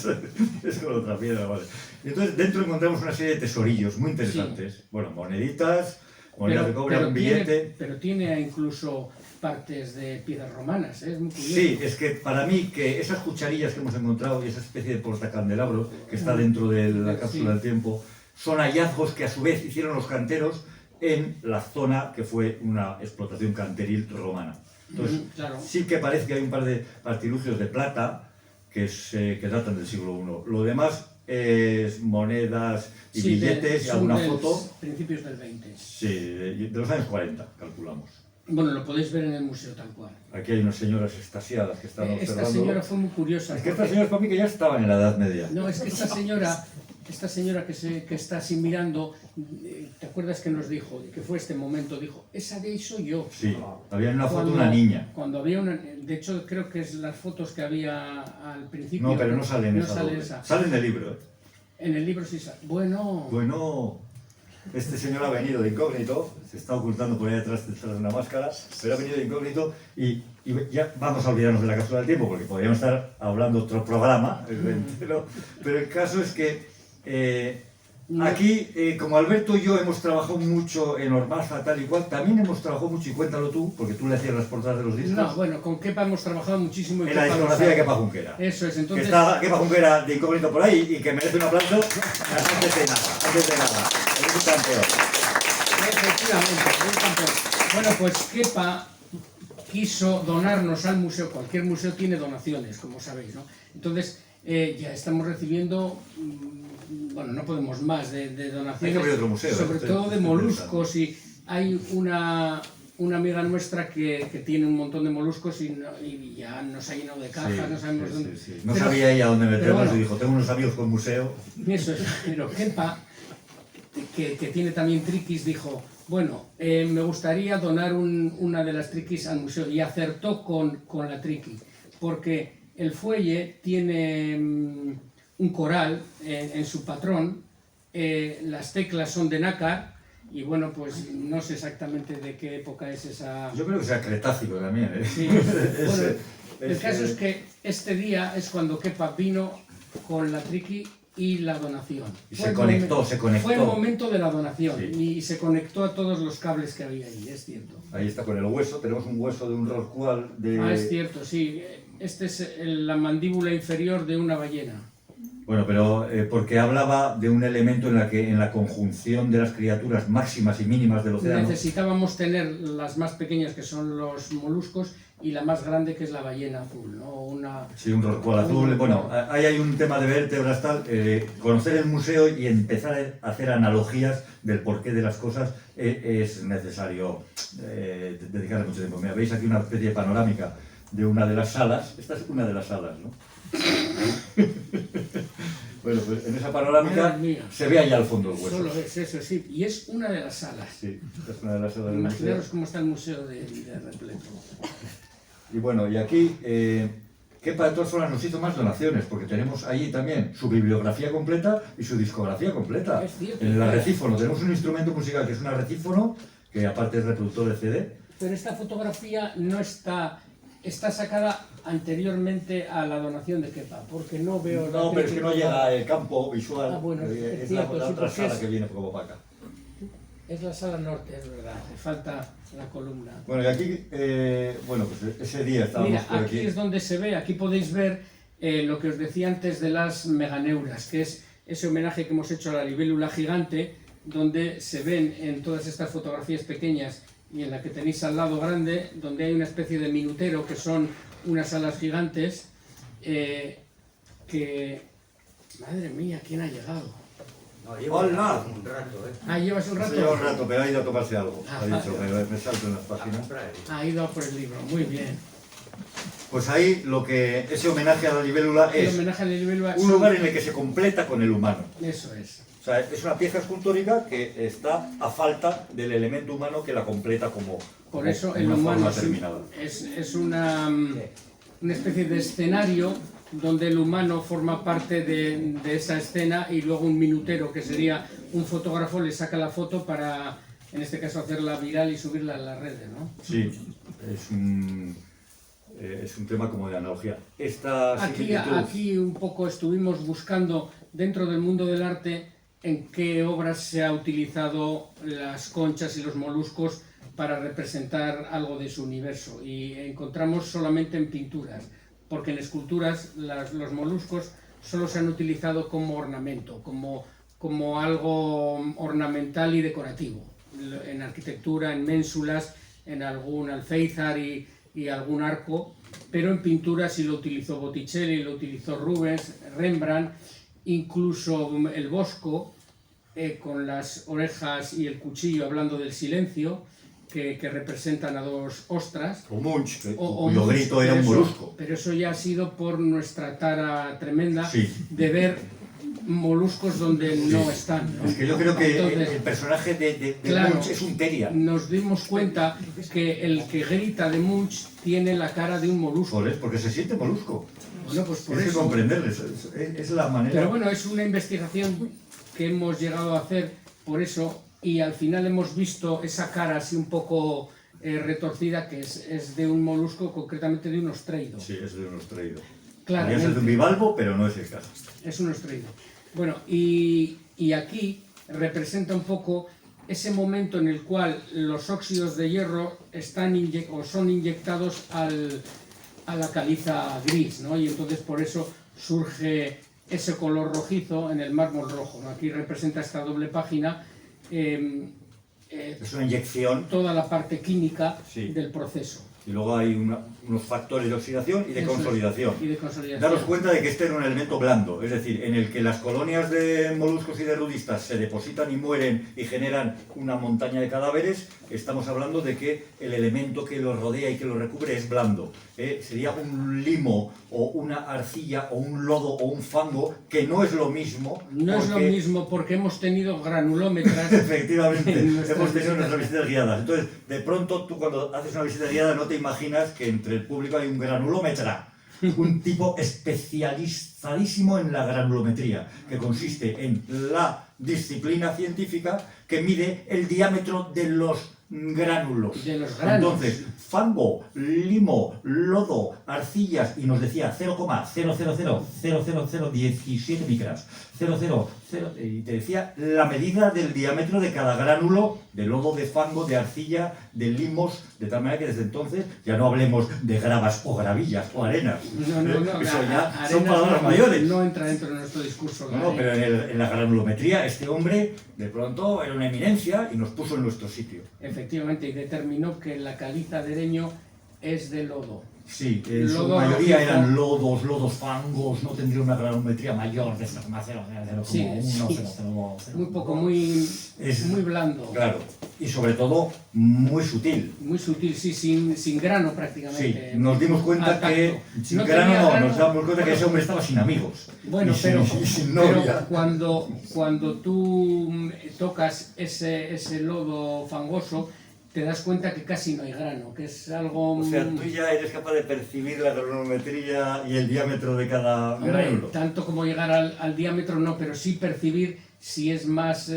Es con otra piedra, vale. Y entonces dentro encontramos una serie de tesorillos muy interesantes. Bueno, moneditas, monedas de cobre, un billete. Pero tiene incluso partes de piedras romanas, ¿eh? Es muy curioso. Sí, es que para mí que esas cucharillas que hemos encontrado y esa especie de portacandelabros que está dentro de la cápsula Sí. del tiempo son hallazgos que a su vez hicieron los canteros en la zona que fue una explotación canteril romana. Entonces, Claro. sí que parece que hay un par de artilugios de plata que datan del siglo I. Lo demás es monedas y Sí, billetes y son alguna de foto. principios del 20. Sí, de los años 40, calculamos. Bueno, lo podéis ver en el museo tal cual. Aquí hay unas señoras extasiadas que están Esta observando. señora fue muy curiosa. Es que porque- estas señoras para mí que ya estaban en la Edad Media. No, es que esta señora que está así mirando, ¿te acuerdas que nos dijo, que fue este momento? Dijo, esa de ahí soy yo. Sí, había en una foto Cuando- una niña. Cuando había una... De hecho, creo que es las fotos que había al principio. No, pero no sale en no esa. sale doble. esa. Sale en el libro. En el libro sí sale. Bueno, Bueno, este señor ha venido de incógnito, se está ocultando por ahí detrás de una máscara, pero ha venido de incógnito y ya vamos a olvidarnos de la cápsula del tiempo porque podríamos estar hablando otro programa, pero el caso es que No. aquí, como Alberto y yo hemos trabajado mucho en Ormaza, tal y cual, también hemos trabajado mucho, y cuéntalo tú, porque tú le hacías las portadas de los discos, no, bueno, con Kepa hemos trabajado muchísimo. y en la Kepa lo discografía de sabe. Kepa Junquera. Eso es, Que entonces... está Kepa Junquera de incógnito por ahí y que merece un aplauso antes de nada. Es un campeón. Efectivamente, un campeón. Bueno, pues Kepa quiso donarnos al museo. Cualquier museo tiene donaciones, como sabéis, ¿no? Entonces, ya estamos recibiendo, bueno, no podemos más de donaciones. Hay que abrir otro museo, sobre estoy- todo de estoy moluscos. Y hay una amiga nuestra que tiene un montón de moluscos y ya nos ha llenado de cajas, no sabemos dónde. No Pero- sabía ella dónde pero meternos bueno, y dijo, tengo unos amigos con museo. Eso es, pero Kepa, que tiene también triquis, dijo, bueno, me gustaría donar una de las triquis al museo, y acertó con la triqui, porque el fuelle tiene un coral en su patrón, las teclas son de nácar, y bueno, pues no sé exactamente de qué época es esa... Yo creo que sea Cretácico también, ¿eh? Sí. Bueno, el caso es que este día es cuando Kepa vino con la triqui y la donación. Y Fue se el conectó, momento- se conectó. Fue el momento de la donación Sí. y se conectó a todos los cables que había ahí, es cierto. Ahí está con el hueso, tenemos un hueso de un rorcual de... Ah, es cierto, sí. Este es la mandíbula inferior de una ballena. Bueno, pero porque hablaba de un elemento en la conjunción de las criaturas máximas y mínimas del océano. Necesitábamos tener las más pequeñas, que son los moluscos, y la más grande que es la ballena azul, ¿no? Sí, un rorcual azul. Bueno, ahí hay un tema de vértebras, tal, conocer el museo y empezar a hacer analogías del porqué de las cosas es necesario dedicarle mucho tiempo. Mira, veis aquí una especie de panorámica de una de las salas. Esta es una de las salas, ¿no? Bueno, pues en esa panorámica se ve allá al fondo el hueso. Solo es eso, sí. Y es una de las salas. Sí, es una de las salas del museo. Imaginaros cómo está el museo de repleto. Y bueno, y aquí, Kepa de todas formas nos hizo más donaciones, porque tenemos allí también su bibliografía completa y su discografía completa. Es cierto, En el arrecífono tenemos un instrumento musical que es un arrecífono, que aparte es reproductor de CD. Pero esta fotografía no está sacada anteriormente a la donación de Kepa, porque no veo... No, pero es que no llega el campo visual, Ah, bueno, es cierto, la sí, otra porque sala es- que viene como para acá. Es la sala norte, es verdad, le falta la columna. Bueno, y aquí, bueno, pues ese día estábamos Mira, por aquí es donde se ve, aquí podéis ver lo que os decía antes de las meganeuras, que es ese homenaje que hemos hecho a la libélula gigante, donde se ven en todas estas fotografías pequeñas y en la que tenéis al lado grande, donde hay una especie de minutero, que son unas alas gigantes, que... Madre mía, ¿quién ha llegado? No, llevo ¡Hola! un rato, ¿eh? Ah, ¿llevas un Se rato? lleva un rato, pero ha ido a tomarse algo. Ah, Ha dicho, me salto en las A páginas. comprar. Ha ido a por el libro, muy bien. Pues ahí ese homenaje a la libélula El es homenaje a la libélula... un lugar en el que se completa con el humano. Eso es. O sea, es una pieza escultórica que está a falta del elemento humano que la completa como Por eso como el una humano forma terminada. es una especie de escenario donde el humano forma parte de esa escena y luego un minutero, que sería un fotógrafo, le saca la foto para, en este caso, hacerla viral y subirla a las redes, ¿no? Sí, es un tema como de analogía. Esta similitud- Aquí un poco estuvimos buscando dentro del mundo del arte en qué obras se ha utilizado las conchas y los moluscos para representar algo de su universo, y encontramos solamente en pinturas, porque en esculturas los moluscos solo se han utilizado como ornamento, como algo ornamental y decorativo, en arquitectura, en ménsulas, en algún alféizar y algún arco, pero en pintura sí lo utilizó Botticelli, lo utilizó Rubens, Rembrandt, incluso el Bosco, con las orejas y el cuchillo hablando del silencio, que representan a dos ostras. O Munch, O cuyo Munch, grito era un pero eso- molusco. Pero eso ya ha sido por nuestra tara tremenda Sí. de ver moluscos donde no están, ¿no? Es que yo creo que Entonces, el personaje de claro, Munch es un teria. nos dimos cuenta que el que grita de Munch tiene la cara de un molusco. Porque se siente molusco. Bueno, pues por Hay que eso. comprenderles. Es la manera. Pero bueno, es una investigación que hemos llegado a hacer por eso, y al final hemos visto esa cara así un poco retorcida, que es de un molusco, concretamente de un ostreido. Sí, es de un ostreido. Podría Claramente. ser de un bivalvo, pero no es el caso. Es un ostreido. Bueno, y aquí representa un poco ese momento en el cual los óxidos de hierro son inyectados a la caliza gris, ¿no? Y entonces por eso surge ese color rojizo en el mármol rojo, ¿no? Aquí representa esta doble página Es una inyección toda la parte química Sí. del proceso. y luego hay unos factores de oxidación y de Eso es, consolidación. y de consolidación. Daros cuenta de que este era un elemento blando, es decir, en el que las colonias de moluscos y de rudistas se depositan y mueren y generan una montaña de cadáveres. Estamos hablando de que el elemento que los rodea y que los recubre es blando. Sería un limo o una arcilla o un lodo o un fango, que no es lo mismo. No es lo porque- mismo porque hemos tenido granulómetras. Efectivamente, En nuestras hemos tenido visitas. nuestras visitas guiadas. Entonces, de pronto, tú cuando haces una visita guiada no te imaginas que entre el público hay un granulómetra, un tipo especializadísimo en la granulometría, que consiste en la disciplina científica que mide el diámetro de los gránulos. De los granos. Entonces, fango, limo, lodo, arcillas, y nos decía 0,0000017 micras, 0,00, y te decía la medida del diámetro de cada gránulo de lodo, de fango, de arcilla, de limos, de tal manera que desde entonces ya no hablemos de gravas o gravillas o arenas. No, Eso ya arenas son palabras no, mayores. no entra dentro de nuestro discurso. No, pero en la granulometría este hombre de pronto era una eminencia y nos puso en nuestro sitio. Efectivamente, y determinó que la caliza de Ereño es de lodo. Sí, en su Lodo mayoría rojizo. eran lodos, fangos, no tendría una granometría mayor de 0,001, Sí, 0,02. Muy poco, muy Es- blando. Claro, y sobre todo muy sutil. Muy sutil, sí, sin grano Sí, prácticamente. nos dimos cuenta Al tacto. que sin No grano tenía no, grano. nos damos cuenta que ese hombre estaba sin amigos. Bueno, y sin novia. pero cuando tú tocas ese lodo fangoso, te das cuenta que casi no hay grano, que es algo... O sea, tú ya eres capaz de percibir la granometría y el diámetro de cada Hombre, granulo. tanto como llegar al diámetro no, pero sí percibir si es más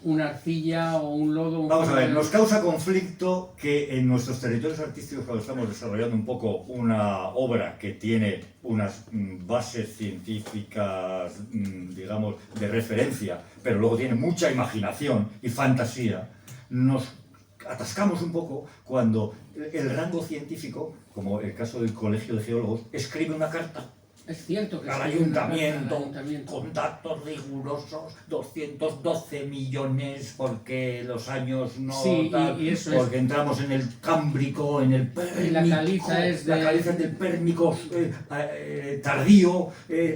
una arcilla o un lodo. Vamos a ver, nos causa conflicto que en nuestros territorios artísticos, cuando estamos desarrollando un poco una obra que tiene unas bases científicas, digamos, de referencia, pero luego tiene mucha imaginación y fantasía, nos atascamos un poco cuando el rango científico, como el caso del Colegio de Geólogos, escribe una carta Es cierto que al escribe una carta ayuntamiento, al ayuntamiento. con datos rigurosos, 212 millones porque los años no Sí, tal, y eso porque entramos en el Cámbrico, en el Pérmico, Y la caliza es de- la caliza es del Pérmico tardío,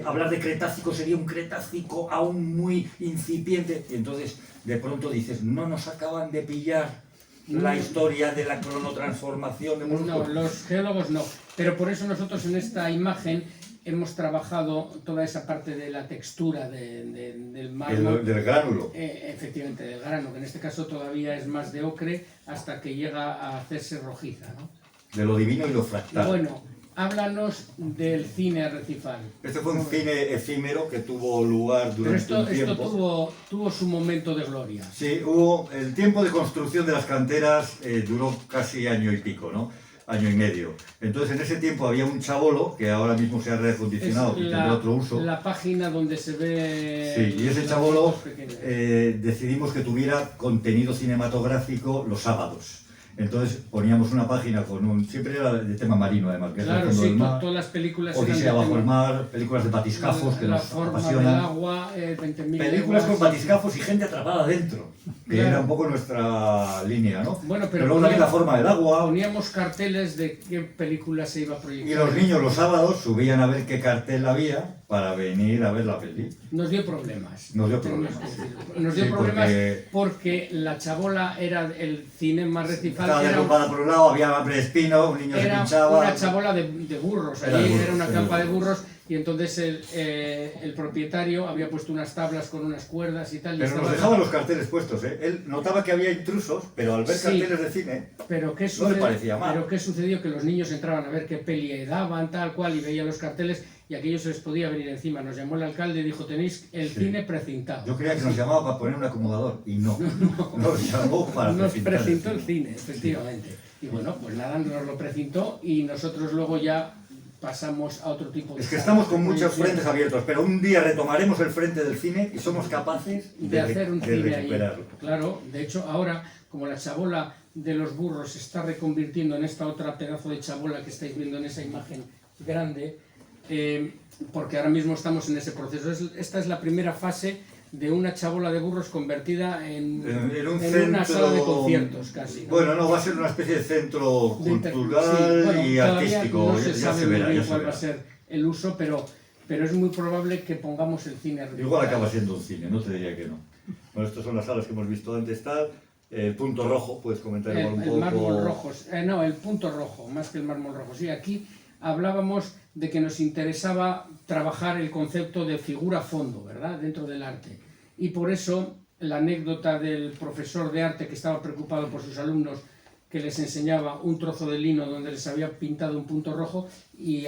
hablar de Cretácico sería un Cretácico aún muy incipiente, y entonces de pronto dices, no nos acaban de pillar la historia de la cronotransformación de No, moluscos. los geólogos no. Pero por eso nosotros en esta imagen hemos trabajado toda esa parte de la textura del mármol. Del gránulo. Efectivamente, del grano, que en este caso todavía es más de ocre hasta que llega a hacerse rojiza, ¿no? De lo divino y lo Y fractal. bueno, háblanos del cine arrecifal. Este fue un cine efímero que tuvo lugar Pero durante esto un tiempo. tuvo su momento de gloria. Sí, hubo el tiempo de construcción de las canteras duró casi año y pico, ¿no? Año y medio. Entonces en ese tiempo había un chabolo que ahora mismo se ha reacondicionado y tendrá otro uso. la página donde se ve... Sí, y ese las chabolo fotos pequeñas. decidimos que tuviera contenido cinematográfico los sábados. Entonces poníamos una página con un... Siempre era de tema marino además, que Claro, es el fondo sí, del mar, todas las películas Odisea eran de bajo el tema- mar, películas de batiscafos que la nos forma apasionan. del agua, 20.000 Películas con leguas. batiscafos y gente atrapada dentro, que Claro. era un poco nuestra línea, ¿no? Bueno, pero luego también la forma del agua. Poníamos carteles de qué película se iba a proyectar. Y los niños los sábados subían a ver qué cartel había para venir a ver la peli. Nos dio problemas. Nos dio Tenemos problemas. que decirlo. Nos dio Sí, problemas porque- porque la chabola era el cine más recifal. Estaba que era- derrumbada por un lado, había hambre de espino, un niño se Era pinchaba. una chabola de burros, Era de allí burros, era una sí, campa de de burros. burros y entonces el propietario había puesto unas tablas con unas cuerdas y tal. y Pero nos estaba- dejaba los carteles puestos, ¿eh? Él notaba que había intrusos, pero al ver Sí. carteles de cine, Pero ¿qué, no le parecía mal. pero ¿qué sucedió? Que los niños entraban a ver qué peli daban, tal cual, y veían los carteles y aquello se les podía venir encima. Nos llamó el alcalde y dijo, tenéis el Sí. cine precintado. yo creía que nos llamaba para poner un acomodador, y no. Nos llamó para Nos precintar el precintó cine. el cine, efectivamente. Y bueno, pues nada, nos lo precintó y nosotros luego ya pasamos a otro tipo de... Es que estamos con muchos proyecciones. frentes abiertos, pero un día retomaremos el frente del cine y somos capaces De hacer un cine ahí. recuperarlo. Claro, de hecho ahora, como la chabola de los burros se está reconvirtiendo en esta otra pedazo de chabola que estáis viendo en esa imagen grande, porque ahora mismo estamos en ese proceso. Esta es la primera fase de una chabola de burros convertida en un una centro- sala de conciertos casi, ¿no? Bueno, no, va a ser una especie de centro De inter- cultural sí, bueno, y todavía artístico. no se ya sabe se muy verá, bien ya se cuál va verá. a ser el uso, pero es muy probable que pongamos el cine arriba. Igual acaba siendo un cine, no te diría que no. Bueno, estas son las salas que hemos visto antes, tal. El punto rojo, puedes comentar igual un El poco. mármol rojo, no, el punto rojo, más que el mármol rojo. Sí, aquí hablábamos de que nos interesaba trabajar el concepto de figura-fondo, ¿verdad?, dentro del arte. Y por eso la anécdota del profesor de arte que estaba preocupado por sus alumnos, que les enseñaba un trozo de lino donde les había pintado un punto rojo y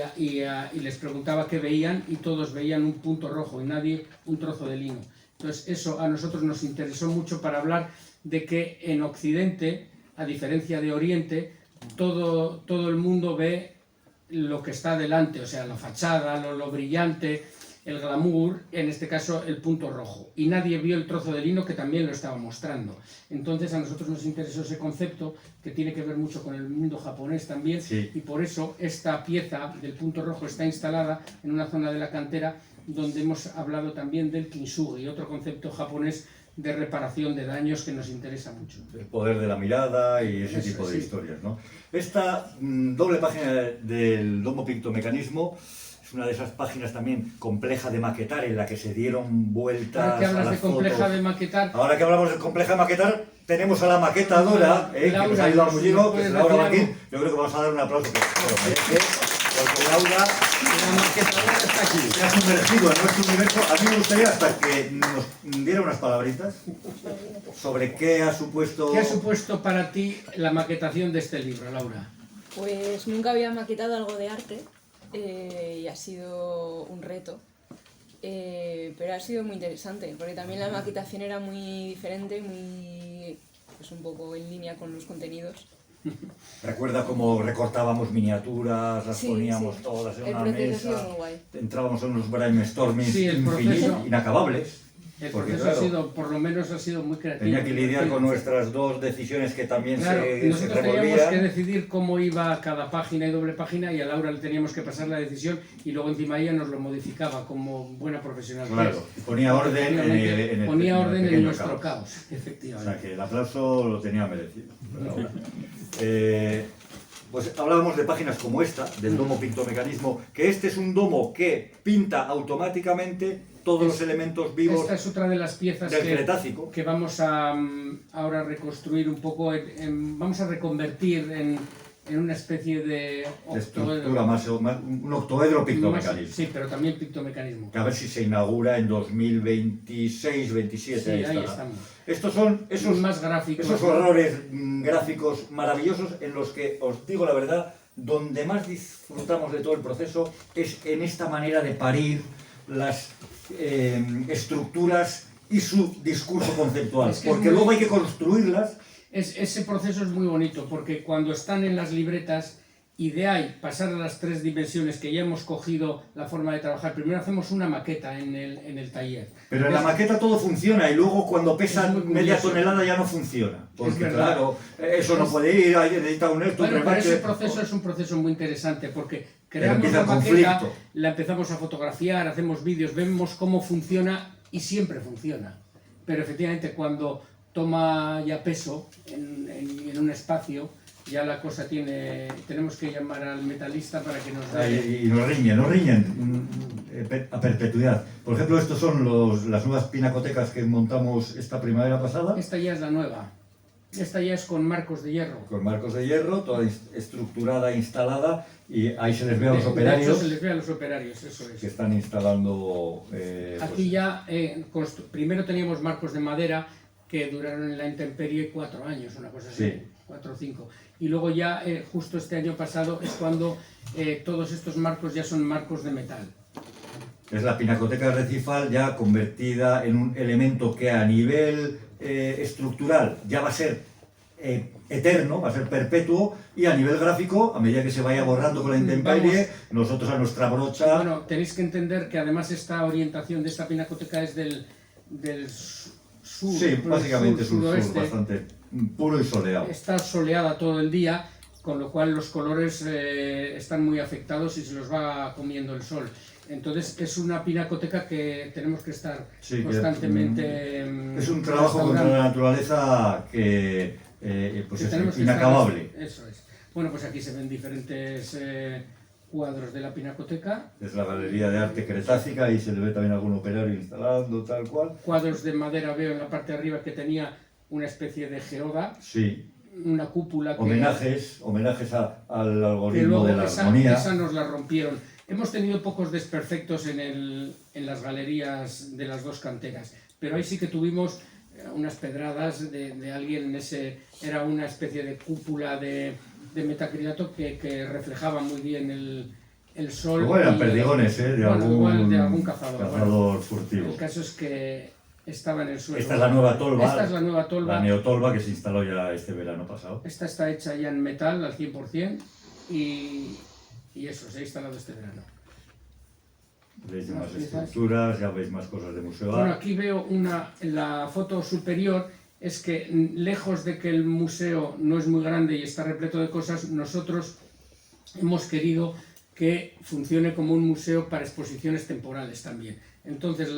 les preguntaba qué veían y todos veían un punto rojo y nadie un trozo de lino. Entonces eso a nosotros nos interesó mucho para hablar de que en Occidente, a diferencia de Oriente, todo el mundo ve lo que está delante, o sea, la fachada, lo brillante, el glamour, en este caso el punto rojo. Y nadie vio el trozo de lino que también lo estaba mostrando. Entonces a nosotros nos interesó ese concepto que tiene que ver mucho con el mundo japonés también, Sí. y por eso esta pieza del punto rojo está instalada en una zona de la cantera donde hemos hablado también del kintsugi, otro concepto japonés de reparación de daños que nos interesa mucho. El poder de la mirada y ese Eso, tipo de sí. historias, ¿no? Esta doble página del Domo Pictomecanismo es una de esas páginas también compleja de maquetar, en la que se dieron vueltas Ahora que a hablas las de compleja fotos. de maquetar, Ahora que hablamos de compleja de maquetar, tenemos a la maquetadora, que Laura, nos ha ayudado ¿nos muchísimo, que puedes es Laura decir Martín. algo? Yo creo que vamos a dar un aplauso que se lo merece, porque Laura la maquetadora está aquí. se ha sumergido en nuestro universo. A mí me gustaría hasta que nos diera unas palabritas sobre qué ha supuesto... ¿Qué ha supuesto para ti la maquetación de este libro, Laura? Pues nunca había maquetado algo de arte y ha sido un reto, pero ha sido muy interesante porque también la maquetación era muy diferente, muy pues un poco en línea con los contenidos. Recuerda cómo recortábamos miniaturas, las Sí, poníamos sí. todas en El una proceso ha mesa, sido muy guay. entrábamos en unos brainstormings Sí, el proceso- inacabables. El Porque, proceso claro, ha sido, por lo menos ha sido muy creativo. tenía que lidiar con Sí. nuestras dos decisiones que también Claro, se nosotros teníamos revolvían. que decidir cómo iba cada página y doble página y a Laura le teníamos que pasar la decisión y luego encima ella nos lo modificaba como buena profesional. que Claro, es. y ponía orden en el Ponía orden en pequeño nuestro caos, O sea efectivamente. que el aplauso lo tenía merecido. Pues hablábamos de páginas como esta, del domo pictomecanismo, que este es un domo que pinta automáticamente todos los elementos vivos Esta es otra de las piezas del Cretácico. que vamos a ahora reconstruir un poco, vamos a reconvertir en una especie de De estructura más, un octoedro pictomecanismo. Sí, pero también pictomecanismo. Que a ver si se inaugura en 2026-27. Sí, ahí estamos. Estos son esos, Más gráficos. esos horrores gráficos maravillosos en los que, os digo la verdad, donde más disfrutamos de todo el proceso es en esta manera de parir las estructuras y su discurso conceptual. Es que es Porque muy- luego hay que construirlas. Ese proceso es muy bonito porque cuando están en las libretas y de ahí pasar a las 3 dimensiones que ya hemos cogido la forma de trabajar, primero hacemos una maqueta en el taller. Pero en la Es- maqueta todo funciona y luego cuando Es pesan muy media curioso. tonelada ya no funciona. Porque verdad. claro, eso no Es- puede ir, hay necesita un esto, un Bueno, pero remache. ese proceso es un proceso muy interesante porque creamos empieza la el maqueta, conflicto. la empezamos a fotografiar, hacemos vídeos, vemos cómo funciona y siempre funciona. Pero efectivamente cuando toma ya peso en un espacio, ya la cosa tenemos que llamar al metalista para que nos dé... Y nos riñen a perpetuidad. Por ejemplo, estos son las nuevas pinacotecas que montamos esta primavera pasada, Esta ya es la nueva. Esta ya es con marcos de hierro. con marcos de hierro, toda estructurada, instalada, y ahí se les ve a los De hecho, operarios se les ve a los operarios, eso es. que están instalando... Aquí ya, primero teníamos marcos de madera que duraron en la intemperie 4 años, una cosa así, Sí. 4 o 5. Y luego ya, justo este año pasado, es cuando todos estos marcos ya son marcos de metal. Es la pinacoteca recifal ya convertida en un elemento que a nivel estructural ya va a ser eterno, va a ser perpetuo, y a nivel gráfico, a medida que se vaya borrando con la intemperie, nosotros a nuestra brocha... Bueno, tenéis que entender que además esta orientación de esta pinacoteca es del sur, sí, básicamente es un sur suroeste. bastante puro y soleado. Está soleada todo el día, con lo cual los colores están muy afectados y se los va comiendo el sol. Entonces es una pinacoteca que tenemos que estar Sí, que, constantemente es un trabajo contra la naturaleza que pues que es tenemos que inacabable. estar- eso es. Bueno, pues aquí se ven diferentes cuadros de la pinacoteca, Es la Galería de Arte Cretácica y se le ve también algún operario instalando, tal cual. cuadros de madera, veo en la parte de arriba que tenía una especie de geoda, Sí, una cúpula que... homenajes al que algoritmo luego de la esa armonía. nos la rompieron. Hemos tenido pocos desperfectos en las galerías de las dos canteras, pero ahí sí que tuvimos unas pedradas de alguien en ese... Era una especie de cúpula de metacrilato que reflejaba muy bien el sol. Luego eran y- perdigones, de, bueno, igual de algún cazador. cazador furtivo. El caso es que estaba en el suelo. Esta es la nueva tolva, Esta es la nueva tolva. la neotolva que se instaló ya este verano pasado. Esta está hecha ya en metal al 100% y eso, se ha instalado este verano. Veis Las más piezas. estructuras, ya veis más cosas de museo. Bueno, aquí veo en la foto superior, es que lejos de que el museo no es muy grande y está repleto de cosas, nosotros hemos querido que funcione como un museo para exposiciones temporales también. Entonces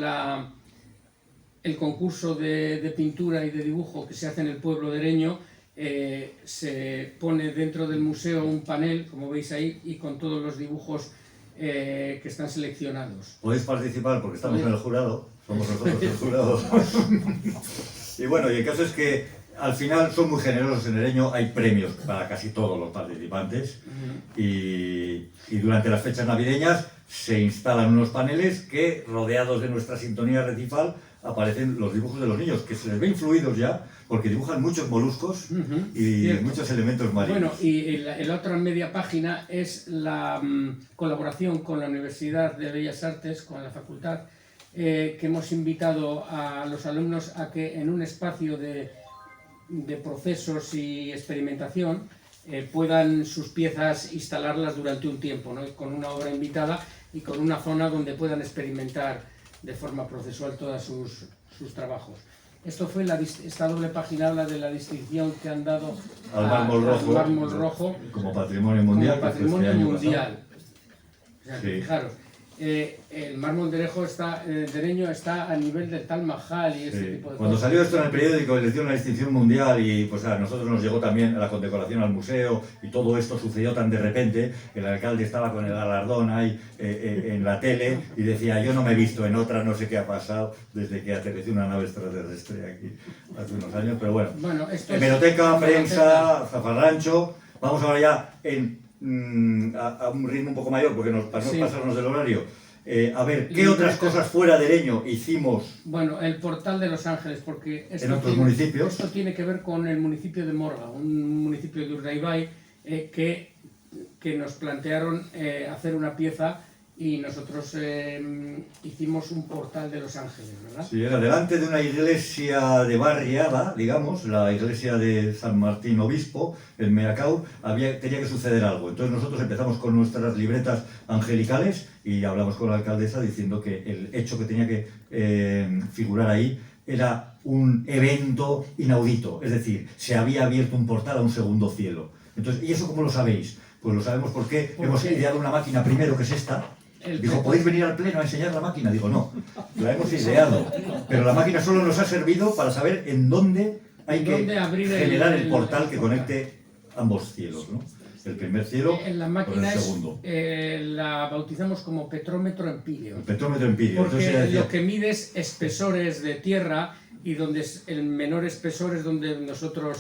el concurso de pintura y de dibujo que se hace en el pueblo de Ereño, se pone dentro del museo un panel, como veis ahí, y con todos los dibujos que están seleccionados. Podéis participar porque estamos en el jurado, somos nosotros el jurado. Y bueno, y el caso es que al final son muy generosos en Ereño, hay premios para casi todos los participantes y durante las fechas navideñas se instalan unos paneles que, rodeados de nuestra sintonía recifal, aparecen los dibujos de los niños, que se les ve influidos ya, porque dibujan muchos moluscos y Cierto. muchos elementos marinos. Bueno, y la otra media página es la colaboración con la Universidad de Bellas Artes, con la facultad, que hemos invitado a los alumnos a que en un espacio de procesos y experimentación puedan sus piezas instalarlas durante un tiempo, ¿no? Con una obra invitada y con una zona donde puedan experimentar de forma procesual todos sus trabajos. Esto fue esta doble página, habla de la distinción que han dado al mármol rojo, como patrimonio mundial. Como patrimonio mundial. O sea, sí. Fijaros, el mármol de Ereño está a nivel del Taj Mahal y ese tipo de Cuando cosas. salió esto en el periódico, le dio una distinción mundial y pues a nosotros nos llegó también la condecoración al museo y todo esto sucedió tan de repente que el alcalde estaba con el galardón ahí en la tele y decía: yo no me he visto en otra, no sé qué ha pasado desde que aterrizó una nave extraterrestre aquí hace unos años, pero bueno, Esto es hemeroteca, prensa, zafarrancho. Vamos ahora ya a un ritmo un poco mayor porque para no pasarnos del horario. A ver, ¿qué otras cosas fuera de Ereño hicimos? Bueno, el portal de Los Ángeles, porque en otros municipios. Esto tiene que ver con el municipio de Morga, un municipio de Urdaibai que nos plantearon hacer una pieza y nosotros hicimos un portal de Los Ángeles, ¿verdad? Sí, era delante de una iglesia de barriada, digamos, la iglesia de San Martín Obispo, en Meacau, tenía que suceder algo. Entonces nosotros empezamos con nuestras libretas angelicales y hablamos con la alcaldesa diciendo que el hecho que tenía que figurar ahí era un evento inaudito, es decir, se había abierto un portal a un segundo cielo. Entonces, ¿y eso cómo lo sabéis? Pues lo sabemos porque hemos ideado una máquina primero, que es esta. Dijo: ¿podéis venir al pleno a enseñar la máquina? Digo: no, la hemos ideado, pero la máquina solo nos ha servido para saber en dónde hay que generar el portal que conecte ambos cielos, ¿no? El primer cielo en la con máquina el segundo. La bautizamos como petrómetro empíreo. El petrómetro empíreo. Porque entonces lo que mide es espesores de tierra y donde el menor espesor es donde nosotros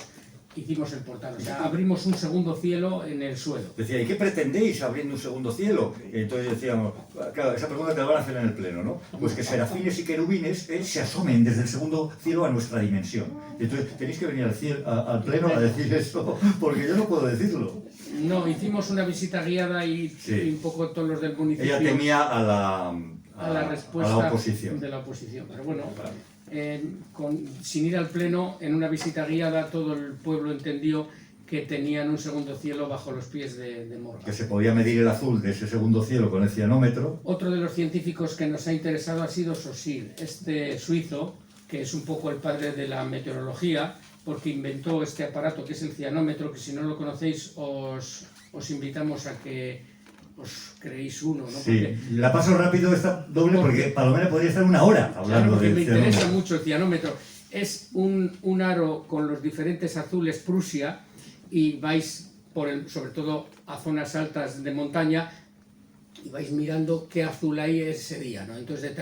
hicimos el portal. O sea, abrimos un segundo cielo en el suelo. Decía: ¿y qué pretendéis abriendo un segundo cielo? Y entonces decíamos, claro, esa pregunta te la van a hacer en el pleno, ¿no? Pues que serafines y querubines se asomen desde el segundo cielo a nuestra dimensión. Y entonces tenéis que venir al pleno a decir eso, porque yo no puedo decirlo. No, hicimos una visita guiada y un poco todos los del municipio. Ella temía a la respuesta a la oposición. de la oposición. Pero bueno, sin ir al pleno, en una visita guiada, todo el pueblo entendió que tenían un segundo cielo bajo los pies de Morga. Que se podía medir el azul de ese segundo cielo con el cianómetro. Otro de los científicos que nos ha interesado ha sido Saussure, este suizo, que es un poco el padre de la meteorología, porque inventó este aparato que es el cianómetro, que si no lo conocéis os invitamos a que os creéis uno, ¿no? Sí, la paso rápido esta doble porque Palomera podría estar una hora hablando porque del me cianómetro. interesa mucho el cianómetro. Es un aro con los diferentes azules Prusia y vais sobre todo a zonas altas de montaña y vais mirando qué azul hay ese día, ¿no? Entonces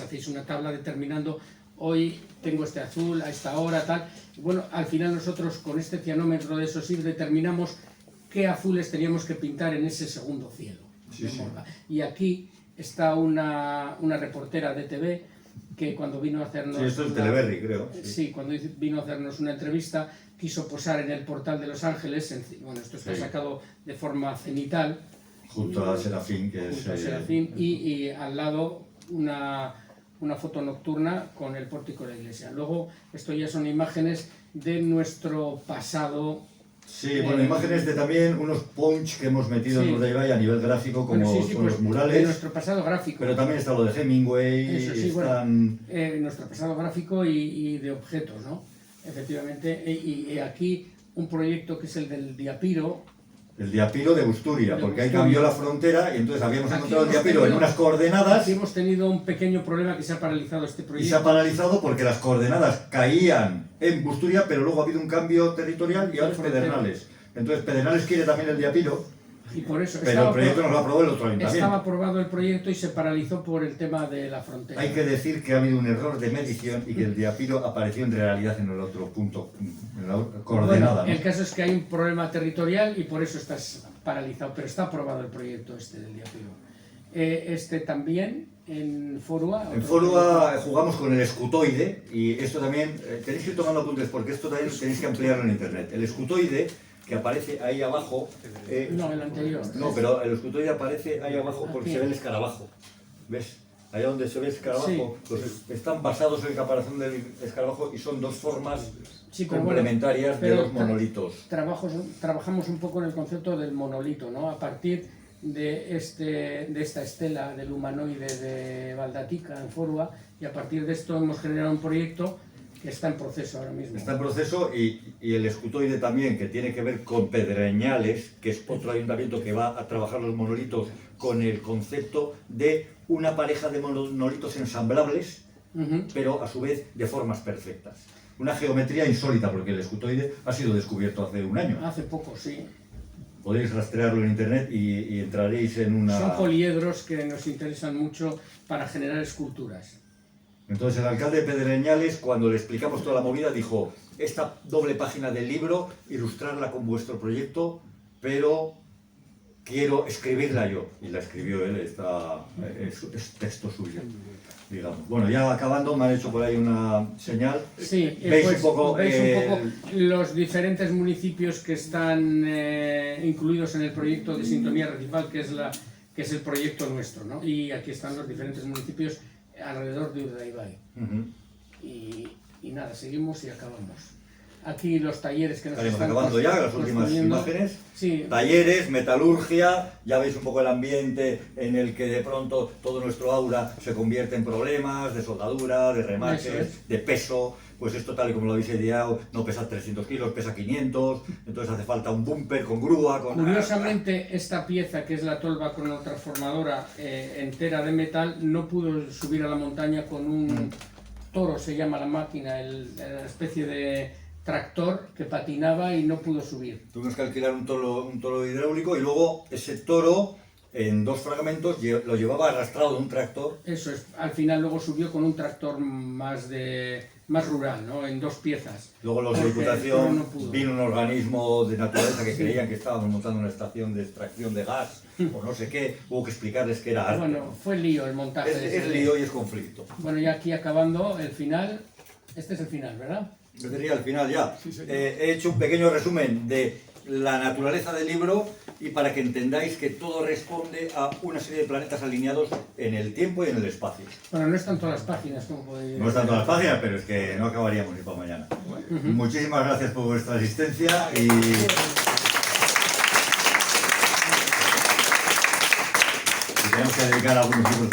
hacéis una tabla determinando: hoy tengo este azul a esta hora, tal. Bueno, al final nosotros con este cianómetro de Saussure determinamos qué azules teníamos que pintar en ese segundo cielo. Sí, sí. Y aquí está una reportera de TV que cuando vino a hacernos... Sí, esto es Teleberry, creo. Sí, cuando vino a hacernos una entrevista, quiso posar en el portal de Los Ángeles. Bueno, esto está sacado de forma cenital. Junto a Serafín, que es... y al lado una foto nocturna con el pórtico de la iglesia. Luego, esto ya son imágenes de nuestro pasado. Sí, bueno, imágenes de también unos punch que hemos metido en Urdaibai a nivel gráfico, como son los murales. De nuestro pasado gráfico. Pero también está lo de Hemingway. Eso sí, están... nuestro pasado gráfico y de objetos, ¿no? Efectivamente. Y aquí un proyecto que es el del Diapiro, El Diapiro de Busturia, De porque ahí Busturia. cambió la frontera y entonces habíamos Aquí encontrado el hemos Diapiro en tenido- unas coordenadas Aquí hemos tenido un pequeño problema que se ha paralizado este y proyecto. se ha paralizado porque las coordenadas caían en Busturia, pero luego ha habido un cambio territorial y ahora es Frontera. Pedernales. Entonces Pedernales quiere también el Diapiro, Y por eso pero el proyecto nos lo aprobó el otro estaba ayuntamiento. aprobado el proyecto y se paralizó por el tema de la frontera. Hay que decir que ha habido un error de medición y que el Diapiro apareció en realidad en el otro punto, en la coordenada. Bueno, el ¿no? caso es que hay un problema territorial y por eso está paralizado, pero está aprobado el proyecto este del Diapiro. Este también en Forua. En otro Forua proyecto. jugamos con el escutoide y esto también, tenéis que ir tomando apuntes porque esto también tenéis que ampliarlo en internet. El escutoide que aparece ahí abajo... No, el anterior. No, pero el escutoide aparece ahí abajo porque Aquí. se ve el escarabajo. ¿Ves? Allá donde se ve el escarabajo, Sí. pues están basados en el caparazón del escarabajo y son dos formas Sí, pero bueno, complementarias pero de los monolitos. Trabajamos un poco en el concepto del monolito, ¿no? A partir de esta estela del humanoide de Baldatica en Forua, y a partir de esto hemos generado un proyecto que está en proceso ahora mismo. Está en proceso y el escutoide también, que tiene que ver con Pedreñales, que es otro ayuntamiento que va a trabajar los monolitos con el concepto de una pareja de monolitos ensamblables, Ujú. pero a su vez de formas perfectas. Una geometría insólita, porque el escutoide ha sido descubierto hace un año. Hace poco, sí. Podéis rastrearlo en internet y entraréis en una... Son poliedros que nos interesan mucho para generar esculturas. Entonces el alcalde de Pedreñales, cuando le explicamos toda la movida, dijo: esta doble página del libro, ilustrarla con vuestro proyecto, pero quiero escribirla yo. Y la escribió él, es texto suyo, digamos. Bueno, ya acabando, me han hecho por ahí una señal. Sí, ¿Veis pues, un poco, veis un poco los diferentes municipios que están incluidos en el proyecto de Sintonía Recifal, que es el proyecto nuestro, ¿no? Y aquí están los diferentes municipios alrededor de Urdaibai. Ujú. Y nada, seguimos y acabamos. Aquí los talleres que nos Estaremos están acabando ya las últimas construyendo. imágenes. Sí, Talleres, metalurgia, ya veis un poco el ambiente en el que de pronto todo nuestro aura se convierte en problemas de soldadura, de Eso remaches, es. de peso. Pues esto, tal y como lo habéis ideado, no pesa 300 kilos, pesa 500, entonces hace falta un bumper con grúa, con... curiosamente, esta pieza, que es la tolva cronotransformadora entera de metal, no pudo subir a la montaña con un toro, se llama la máquina, la especie de tractor que patinaba y no pudo subir. Tuvimos que alquilar un toro hidráulico y luego ese toro, en dos fragmentos, lo llevaba arrastrado de un tractor. Eso es, al final luego subió con un tractor más rural, ¿no? En dos piezas. Luego los de Porque el toro Diputación, no pudo. vino un organismo de naturaleza que creían que estábamos montando una estación de extracción de gas o no sé qué, hubo que explicarles que era arte. Bueno, fue lío el montaje. de Es ese- lío y es conflicto. Bueno, y aquí acabando el final, este es el final, ¿verdad? Yo diría al final ya. He hecho un pequeño resumen de la naturaleza del libro y para que entendáis que todo responde a una serie de planetas alineados en el tiempo y en el espacio. Bueno, no están todas las páginas, como podéis No están todas las páginas, pero es que no acabaríamos ni para mañana. Muchísimas gracias por vuestra asistencia y tenemos que dedicar algunos libros